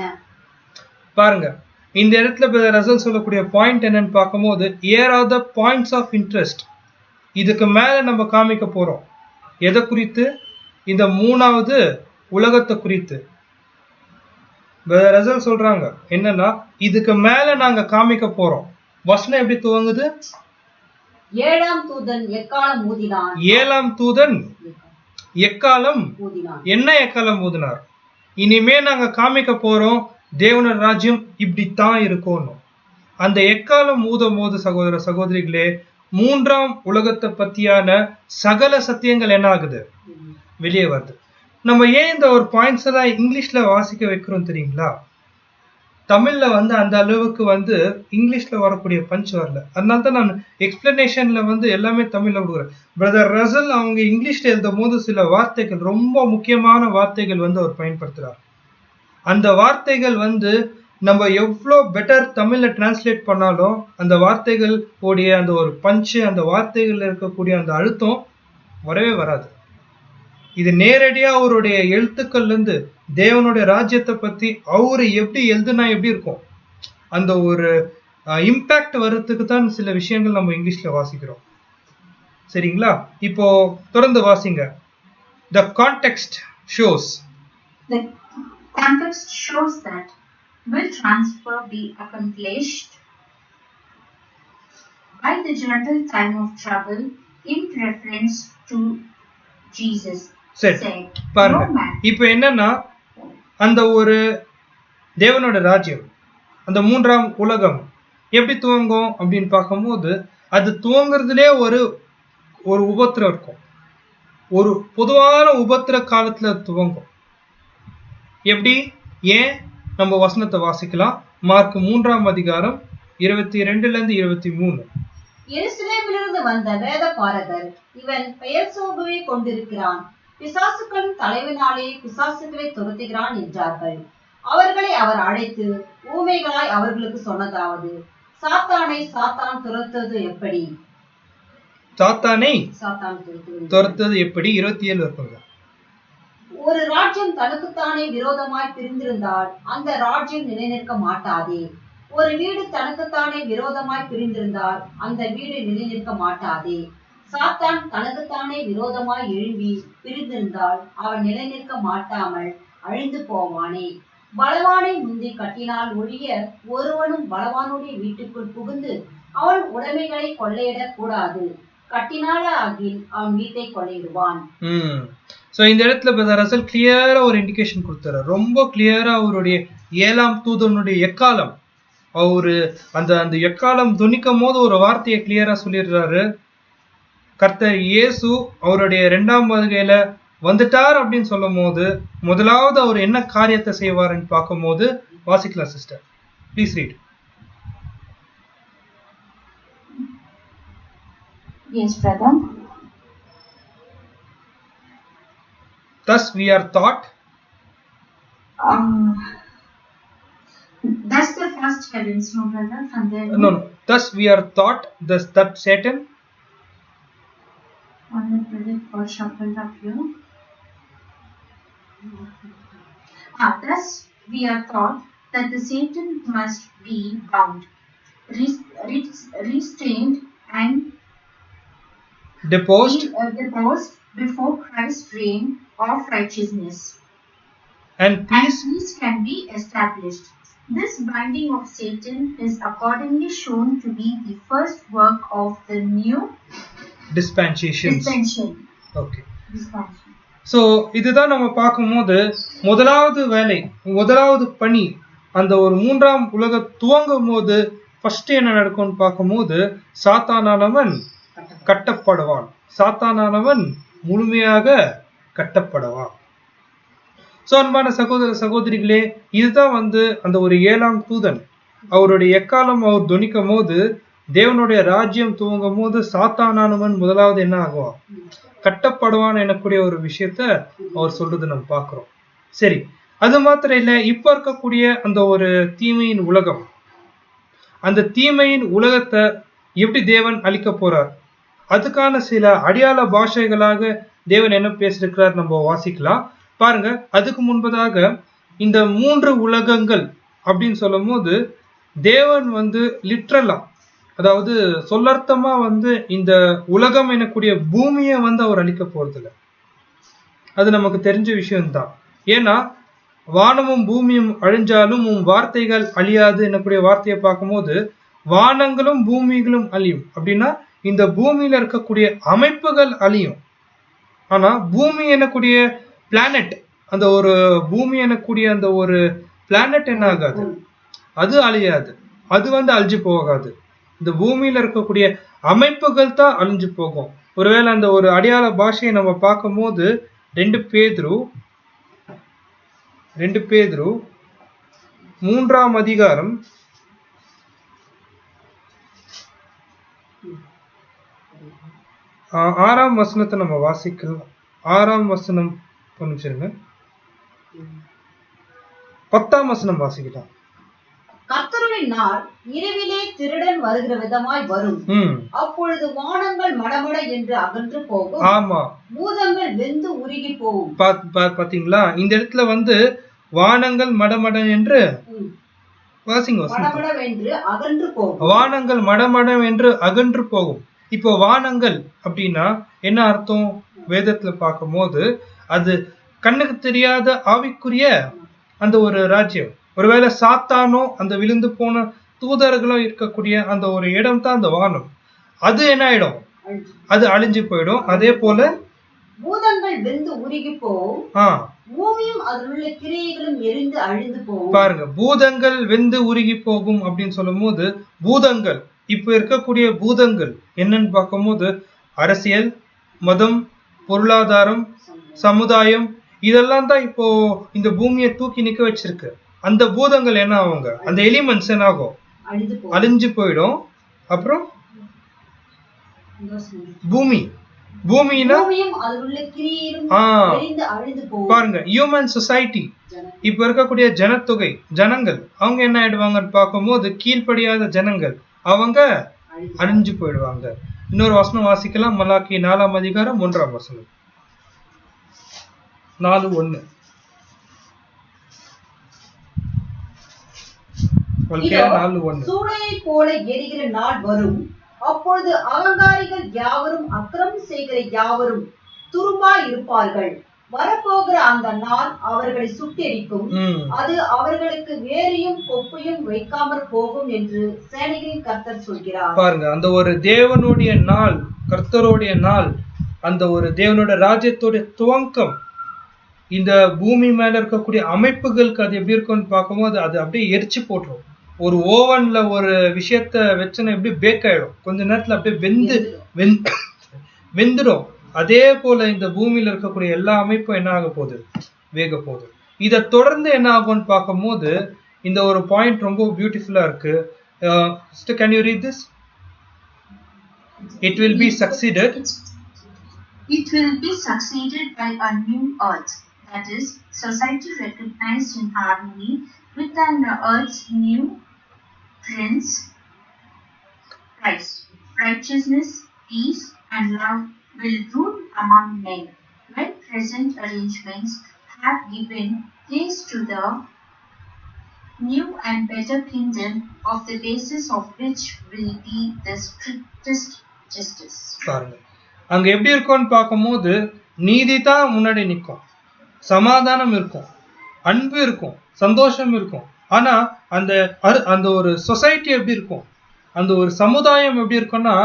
பாருங்க, இந்த இடத்துல பிரதர் ரசல் சொல்லக்கூடிய பாயிண்ட் என்னன்னு பார்க்கும்போது, here are the points of interest. இதுக்கு மேல நம்ம காமிக்க போறோம். எதை குறித்து? இந்த மூணாவது உலகத்தை குறித்து பிரதர் ரசல் சொல்றாங்க. என்னன்னா, இதுக்கு மேல நாங்க காமிக்க போறோம். வசனம் எப்படி துவங்குது?
ஏழாம் தூதன் எக்காலம் ஊதினான்.
ஏழாம் தூதன் எக்காலம் ஊதினான். என்ன எக்காலம் ஊதினார்? இனிமே நாங்க காமிக்க போறோம் தேவனோட ராஜ்யம் இப்படித்தான் இருக்கும்னு. அந்த எக்காலம் ஊதும் போது சகோதர சகோதரிகளே, மூன்றாம் உலகத்தை பத்தியான சகல சத்தியங்கள் என்ன ஆகுது? வெளியே வருது. நம்ம ஏன் இந்த ஒரு பாயிண்ட்ஸ் எல்லாம் இங்கிலீஷ்ல வாசிக்க வைக்கிறோம் தெரியுங்களா? தமிழ்ல அந்த அளவுக்கு இங்கிலீஷ்ல வரக்கூடிய பஞ்ச் வரல. அதனால தான் நான் எக்ஸ்பிளனேஷன்ல எல்லாமே தமிழ்ல கொடுக்குறேன். பிரதர் ரசல் அவங்க இங்கிலீஷ்ல எழுதும் போது சில வார்த்தைகள், ரொம்ப முக்கியமான வார்த்தைகள் அவர் பயன்படுத்துறார். அந்த வார்த்தைகள் நம்ம எவ்வளோ பெட்டர் தமிழ்ல டிரான்ஸ்லேட் பண்ணாலும் அந்த வார்த்தைகள் உடைய அந்த ஒரு பஞ்சு, அந்த வார்த்தைகள்ல இருக்கக்கூடிய அந்த அழுத்தம் வரவே வராது. இது நேரடியா அவருடைய எழுத்துக்கள்ல இருந்து தேவனுடைய ராஜ்யத்தை பத்தி அவரு எப்படி எழுதுனா எப்படி இருக்கும், அந்த ஒரு இம்பாக்ட் வர்றதுக்கு தான் சில விஷயங்கள் நம்ம இங்கிலீஷ்ல வாசிக்கிறோம். சரிங்களா? இப்போ தொடர்ந்து வாசிங்க. The context shows.
The context shows that will transfer be accomplished by the gentle time of trouble in reference to Jesus.
சரி, பாருங்க. இப்போ என்னன்னா, அந்த ஒரு தேவனோட ராஜ்யம், அந்த மூன்றாம் உலகம் எப்படி துவங்கும் அப்படின்னு பார்க்கும்போது, அது துவங்குறதுலே ஒரு உபத்திரம் இருக்கும். ஒரு பொதுவான உபத்திர காலத்துல துவங்கும். எப்படி? ஏன்? நம்ம வசனத்தை வாசிக்கலாம். மார்க் 3ஆம் அதிகாரம் 22-23.
எருசலேமிலிருந்து வந்த வேத பாரகர், இவன் பெயர்சோபுவை கொண்டிருக்கிறான், பிசாசுக்களின் தலைவனாலே பிசாசுகளை துரத்துகிறான் என்றார்கள். அவர்களை அவர் அழைத்து ஊமைகளாய் அவர்களுக்கு சொன்னதாவது, சாத்தானை சாத்தான் துரத்துவது எப்படி?
சாத்தானை துரத்துவது எப்படி? 27 இருக்குங்க.
ஒரு ராஜ்யம் தனக்குத்தானே விரோதமாய் பிரிந்திருந்தால் அந்த ராஜ்யம் நிலைநிற்க மாட்டாதே. ஒரு வீடு தனக்குத்தானே விரோதமாய் பிரிந்திருந்தால் அந்த வீடு நிலைநிற்க மாட்டாதே. சாத்தான் தனக்குத்தானே விரோதமாய் எழும்பி பிரிந்திருந்தால் அவன் நிலைநிற்க மாட்டாமல் அழிந்து போவானே. பலவானை முந்தி கட்டினால் ஒழிய ஒருவனும் பலவானுடைய வீட்டுக்குள் புகுந்து அவன் உடைமைகளை கொள்ளையிடக் கூடாது. கட்டினால ஆகில் அவன் வீட்டை கொள்ளையிடுவான்.
சோ இந்த இடத்துல பிரதர் ரசல் கிளியரா ஒரு இண்டிகேஷன் கொடுத்தாரு. ரொம்ப கிளியரா அவருடைய ஏழாம் தூதனுடைய எக்காலம், அவரு அந்த எக்காலம் துணிக்கும் போது ஒரு வார்த்தையை கிளியரா சொல்லிடுறாரு. கர்த்தர் இயேசு அவருடைய 2ஆம் வருகையில வந்துட்டார் அப்படின்னு சொல்லும் போது முதலாவது அவர் என்ன காரியத்தை செய்வார்னு பார்க்கும் போது வாசிக்கலாம் sister, please read.
Yes, brother.
Thus we are taught.
That's the first heavens, no brother. From there.
No. Thus we are taught that Satan.
On the project for shuffled up here. Thus we are taught that the Satan must be bound, restrained, and
deposed
before Christ's reign of righteousness,
and peace
can be established. This binding of Satan is accordingly shown to be the first work of the new
டிஸ்பென்சேஷன்ஸ்.
Dispensation.
Okay.
Dispensation.
So இதுதான் நம்ம பார்க்கும்போது முதலாவது பணி அந்த ஒரு மூன்றாம் உலக துவங்கும் போது ஃபர்ஸ்ட் என்ன நடக்கும்னு பார்க்கும்போது சாத்தானானவன் கட்டப்படுவான். சாத்தானானவன் முழுமையாக கட்டப்படுவான். ஸோ அன்பான சகோதர சகோதரிகளே, இதுதான் அந்த ஒரு 7ஆம் தூதன் அவருடைய எக்காலம் அவர் துணிக்கும் போது தேவனுடைய ராஜ்யம் துவங்கும் போது சாத்தானானவன் முதலாவது என்ன ஆகுவான்? கட்டப்படுவான் எனக்கூடிய ஒரு விஷயத்த அவர் சொல்றது நம்ம பார்க்கிறோம். சரி, அது மாத்திரம் இல்ல, இப்ப இருக்கக்கூடிய அந்த ஒரு தீமையின் உலகம், அந்த தீமையின் உலகத்தை எப்படி தேவன் அழிக்க போறார், அதுக்கான சில அடையாள பாஷைகளாக தேவன் என்ன பேசிருக்கிறார் நம்ம வாசிக்கலாம் பாருங்க. அதுக்கு முன்பதாக இந்த 3 உலகங்கள் அப்படின்னு சொல்லும் போது தேவன் லிட்ரலா, அதாவது சொல்லர்த்தமா இந்த உலகம் எனக்கூடிய பூமியை அவர் அழிக்க போறதில்ல. அது நமக்கு தெரிஞ்ச விஷயம்தான். ஏன்னா வானமும் பூமியும் அழிஞ்சாலும் உன் வார்த்தைகள் அழியாது எனக்கூடிய வார்த்தையை பார்க்கும்போது வானங்களும் பூமிகளும் அழியும் அப்படின்னா இந்த பூமியில இருக்கக்கூடிய அமைப்புகள் அழியும். ஆனா பூமி எனக்கூடிய பிளானட், அந்த ஒரு பூமி எனக்கூடிய அந்த ஒரு பிளானட் என்ன ஆகாது, அது அழியாது, அது அழிஞ்சு போகாது. இந்த பூமியில இருக்கக்கூடிய அமைப்புகள் தான் அழிஞ்சு போகும். ஒருவேளை அந்த ஒரு அடையாள பாஷையை நம்ம பார்க்கும் போது 2 பேதுரு 3ஆம் அதிகாரம் 6ஆம் வசனத்தை நம்ம வாசிக்கலாம். 6ஆம் வசனம் புரிஞ்சிருங்க. 10ஆம் வசனம் வாசிக்கலாம்.
கர்த்தருடைய நாள் இரவிலே திருடன் வருகிற விதமாய் வரும். அப்பொழுது வானங்கள் மடமட என்று அகன்று போகும்.
ஆமா,
பூதங்கள் வெந்து உருகி போகும்.
பாத்தீங்களா, இந்த இடத்துல வானங்கள் மடமட என்று வாசிங்க.
மடமடவென்று அகன்று போகும்.
வானங்கள் மடமடவென்று அகன்று போகும். இப்போ வானங்கள் அப்படின்னா என்ன அர்த்தம்? வேதத்துல பார்க்கும் போது அது கண்ணுக்கு தெரியாத ஆவிக்குரிய அந்த ஒரு ராஜ்யம். ஒருவேளை சாத்தானோ அந்த விழுந்து போன தூதர்களோ இருக்கக்கூடிய அந்த ஒரு இடம் தான் அந்த வானம். அது என்ன ஆயிடும்? அது அழிஞ்சு போயிடும். அதே போல
பூதங்கள் வெந்து உருகி போகும். பூமியும் அதிலுள்ள கிரியைகளும் எரிந்து அழிந்து போகும்.
பாருங்க, பூதங்கள் வெந்து உருகி போகும் அப்படின்னு சொல்லும் போது பூதங்கள், இப்ப இருக்கக்கூடிய பூதங்கள் என்னன்னு பார்க்கும்போது அரசியல், மதம், பொருளாதாரம், சமுதாயம், இதெல்லாம் தான் இப்போ இந்த பூமியை தூக்கி நிக்க வச்சிருக்கு. அந்த பூதங்கள் என்ன ஆகுங்க, அந்த எலிமெண்ட்ஸ் என்ன ஆகும்? அழிஞ்சு போயிடும். அப்புறம் பூமியில பாருங்க ஹியூமன் சொசைட்டி, இப்ப இருக்கக்கூடிய ஜனத்தொகை, ஜனங்கள், அவங்க என்ன ஆயிடுவாங்கன்னு பார்க்கும்போது கீழ்ப்படியாத ஜனங்கள், அவங்க அழிஞ்சு போயிடுவாங்க. இன்னொரு வசனம் வாசிக்கலாம். மலாக்கி 4ஆம் அதிகாரம் 1ஆம் வசனம். 4:1.
சூளையை போல எரிகிற நாள் வரும். அப்பொழுது அகங்காரிகள் யாவரும் அக்கிரமம் செய்கிற யாவரும் துரும்பாய் இருப்பார்கள். வரப்போகிற அந்த நாள் அவர்களை சுட்டெரிக்கும். அது அவர்களுக்கு வேரையும் கொப்பையும் வைக்காமல் போகும் என்று சேனைகளின் கர்த்தர் சொல்கிறார்.
பாருங்க, அந்த ஒரு தேவனுடைய நாள், கர்த்தருடைய நாள், அந்த ஒரு தேவனுடைய ராஜ்யத்துடைய துவக்கம் இந்த பூமி மேல இருக்கக்கூடிய அமைப்புகளுக்கு அது எப்படி இருக்கும்னு பார்க்கும்போது அது அப்படியே எரிச்சு போட்டுரும். ஒரு ஓவன்ல ஒரு விஷயத்த வச்சுன்னா எப்படி பேக் ஆயிடும், கொஞ்ச நேரத்துல அப்படியே வெந்துடும். அதே போல இந்த பூமியில இருக்கக்கூடிய எல்லா அமைப்பும் என்ன ஆக போகுது? வேக போகுது. இதை தொடர்ந்து என்ன ஆகும்னு பார்க்கும்போது இந்த ஒரு பாயிண்ட் ரொம்ப பியூட்டிஃபுல்லா இருக்கு. Can you read this? It will be succeeded.
It will be succeeded by a new earth, that is, society recognized in harmony with an earth's new prince, Christ. Righteousness, peace, and love will rule among men, when present arrangements have given place to the new and better kingdom, of the basis of which will be the strictest justice.
பாருங்க, அங்க எப்படி இருக்கும்னு பார்க்கும்போது நீதி தான் முன்னாடி நிற்கும், சமாதானம் இருக்கும், அன்பு இருக்கும், சந்தோஷம் இருக்கும். ஆனா அந்த ஒரு சொசைட்டி எப்படி இருக்கும், அந்த ஒரு சமுதாயம் எப்படி இருக்கும்னா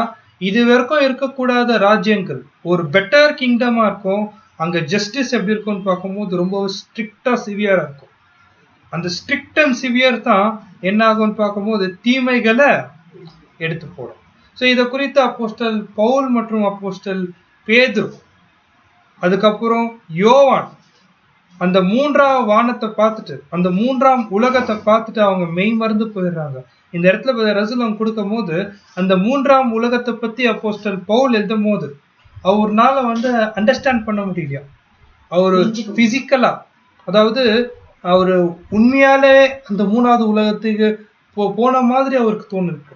இது வரைக்கும் இருக்கக்கூடாத ராஜ்யங்கள் ஒரு பெட்டர் கிங்டமா இருக்கும். அங்க ஜஸ்டிஸ் எப்படி இருக்கும்னு பார்க்கும்போது ரொம்ப ஸ்ட்ரிக்டா சிவியரா இருக்கும். அந்த ஸ்ட்ரிக்ட் அண்ட் சிவியர் தான் என்ன ஆகும்னு பார்க்கும்போது தீமைகளை எடுத்து போடும். ஸோ இதை குறித்து அப்போஸ்டல் பவுல் மற்றும் அப்போஸ்டல் பேதுரு, அதுக்கப்புறம் யோவான் அந்த மூன்றாம் வானத்தை பார்த்துட்டு, அந்த மூன்றாம் உலகத்தை பார்த்துட்டு அவங்க மெய் மறந்து போயிடுறாங்க. இந்த இடத்துல ரசூல் கொடுக்கும் போது அந்த மூன்றாம் உலகத்தை பத்தி அப்போஸ்டல் பவுல் எழுதும் போது அவர்னால அண்டர்ஸ்டாண்ட் பண்ண முடியலையா. அவரு பிசிக்கலா, அதாவது அவரு உண்மையாலே அந்த மூணாவது உலகத்துக்கு போன மாதிரி அவருக்கு தோணுருக்கு.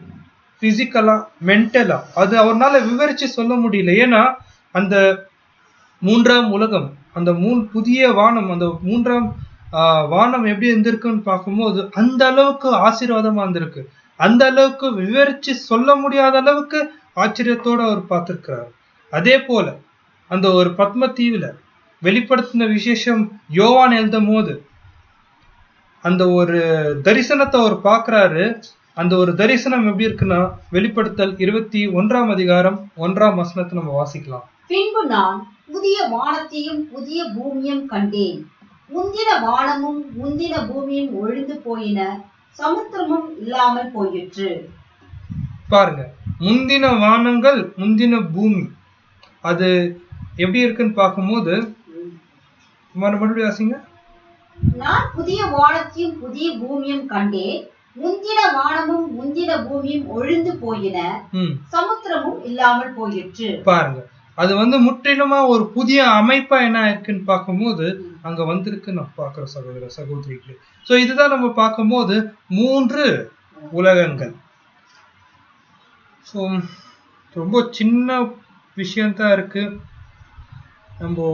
பிசிக்கலா மென்டலா அது அவர்னால விவரிச்சு சொல்ல முடியல. ஏன்னா அந்த மூன்றாம் உலகம், அந்த புதிய வானம், அந்த மூன்றாம் வானம் எப்படி இருந்திருக்குன்னு பார்க்கும்போது அந்த அளவுக்கு ஆசீர்வாதமா இருந்திருக்கு. அந்த அளவுக்கு விவரிச்சு சொல்ல முடியாத அளவுக்கு ஆச்சரியத்தோட அவர் பார்த்திருக்கிறார். அதே போல அந்த ஒரு பத்ம தீவுல வெளிப்படுத்தின விசேஷம் யோவான் எழுதும் போது அந்த ஒரு தரிசனத்தை அவர் பார்க்கிறாரு. அந்த ஒரு தரிசனம் எப்படி இருக்குன்னா வெளிப்படுத்தல் 21 அதிகாரம் 1 நம்ம வாசிக்கலாம்.
பின்பு நான் புதிய வானத்தையும் புதிய பூமியும் கண்டேன். முந்தின வானமும் முந்தின பூமியும் ஒழிந்து போயின, சமுத்திரமும் இல்லாமல் போயிற்று.
பாருங்க, முந்தின வானங்கள் முந்தின பூமி அது எப்படி இருக்குன்னு பார்க்கும்போது மறுபடியும் வாசிங்க.
நான் புதிய வானத்தையும் புதிய பூமியும் கண்டேன். முந்தின வானமும் முந்தின பூமியும் ஒழிந்து போயின, சமுத்திரமும் இல்லாமல் போயிற்று.
பாருங்க, அது முற்றிலுமா ஒரு புதிய அமைப்பா என்ன இருக்குன்னு பார்க்கும்போது அங்க வந்திருக்கு நான் பார்க்கிற சகோதர சகோதரிகளே. சோ இதுதான் நம்ம பார்க்கும்போது 3 உலகங்கள். ஸோ ரொம்ப சின்ன விஷயம்தான் இருக்கு. நம்ம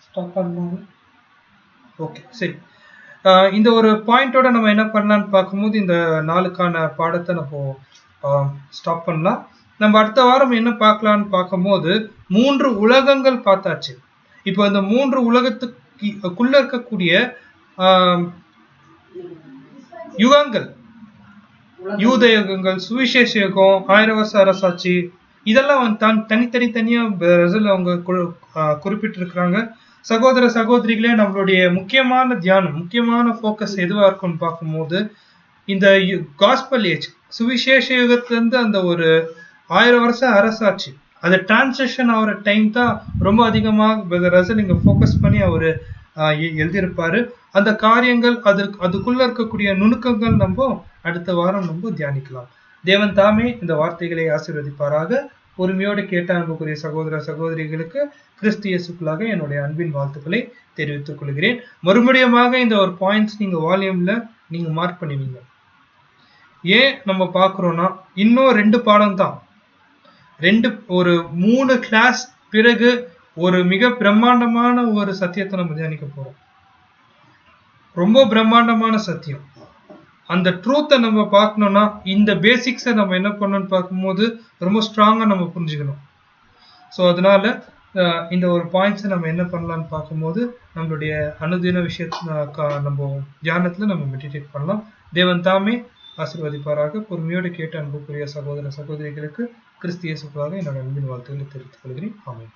ஸ்டாப் பண்ணலாம். ஓகே, சரி. இந்த ஒரு பாயிண்டோட நம்ம என்ன பண்ணலான்னு பார்க்கும்போது இந்த நாளுக்கான பாடத்தை நம்ம ஸ்டாப் பண்ணலாம். நம்ம அடுத்த வாரம் என்ன பார்க்கலான்னு பார்க்கும்போது 3 உலகங்கள் பார்த்தாச்சு. இப்போ இந்த 3 உலகத்துக்குள்ள இருக்கக்கூடிய யுகங்கள், யூத யுகங்கள், சுவிசேஷ யுகம், 1000 வருஷ அரசாட்சி, இதெல்லாம் தனித்தனியா அவங்க குறிப்பிட்டிருக்கிறாங்க. சகோதர சகோதரிகளே, நம்மளுடைய முக்கியமான தியானம், முக்கியமான போக்கஸ் எதுவா இருக்கும்னு பார்க்கும்போது இந்த காஸ்பல் ஏஜ், சுவிசேஷ யுகத்திலிருந்து அந்த ஒரு 1000 வருஷ அரசாட்சி, அது டிரான்சிஷன் ஆகிற டைம் தான் ரொம்ப அதிகமாக ரசல் இங்க ஃபோக்கஸ் பண்ணி அவரு எழுதியிருப்பாரு. அந்த காரியங்கள் அதுக்குள்ள இருக்கக்கூடிய நுணுக்கங்கள் நம்ம அடுத்த வாரம் நம்ம தியானிக்கலாம். தேவன் தாமே இந்த வார்த்தைகளை ஆசீர்வதிப்பாராக. பொறுமையோடு கேட்ட அன்புக்குரிய சகோதர சகோதரிகளுக்கு கிறிஸ்து இயேசுக்குள்ளாக என்னுடைய அன்பின் வாழ்த்துக்களை தெரிவித்துக் கொள்கிறேன். மறுபடியுமாக இந்த ஒரு பாயிண்ட்ஸ் நீங்க வால்யூம்ல நீங்க மார்க் பண்ணுவீங்க. ஏன் நம்ம பார்க்கிறோம்னா இன்னும் 2 பாடம் தான், ஒரு 3 கிளாஸ் பிறகு ஒரு மிக பிரம்மாண்டமான ஒரு சத்தியத்தை நம்ம தியானிக்க போறோம். ரொம்ப பிரம்மாண்டமான சத்தியம். அந்த ட்ரூத்தை நம்ம பார்க்கணும்னா இந்த பேசிக்ஸை நம்ம என்ன பண்ணணும்னு பார்க்கும்போது ரொம்ப ஸ்ட்ராங்கா நம்ம புரிஞ்சுக்கணும். ஸோ அதனால இந்த ஒரு பாயிண்ட்ஸை நம்ம என்ன பண்ணலாம்னு பார்க்கும்போது நம்மளுடைய அனுதின விஷயத்த நம்ம தியானத்துல நம்ம மெடிடேட் பண்ணலாம். தேவன் தாமே ஆசீர்வதிப்பாராக. பொறுமையோடு கேட்ட அன்புக்குரிய சகோதர சகோதரிகளுக்கு கிறிஸ்து இயேசுவாக என்னோட அன்பின் வாழ்த்துக்களை தெரிவித்துக் கொள்கிறேன். ஆமென்.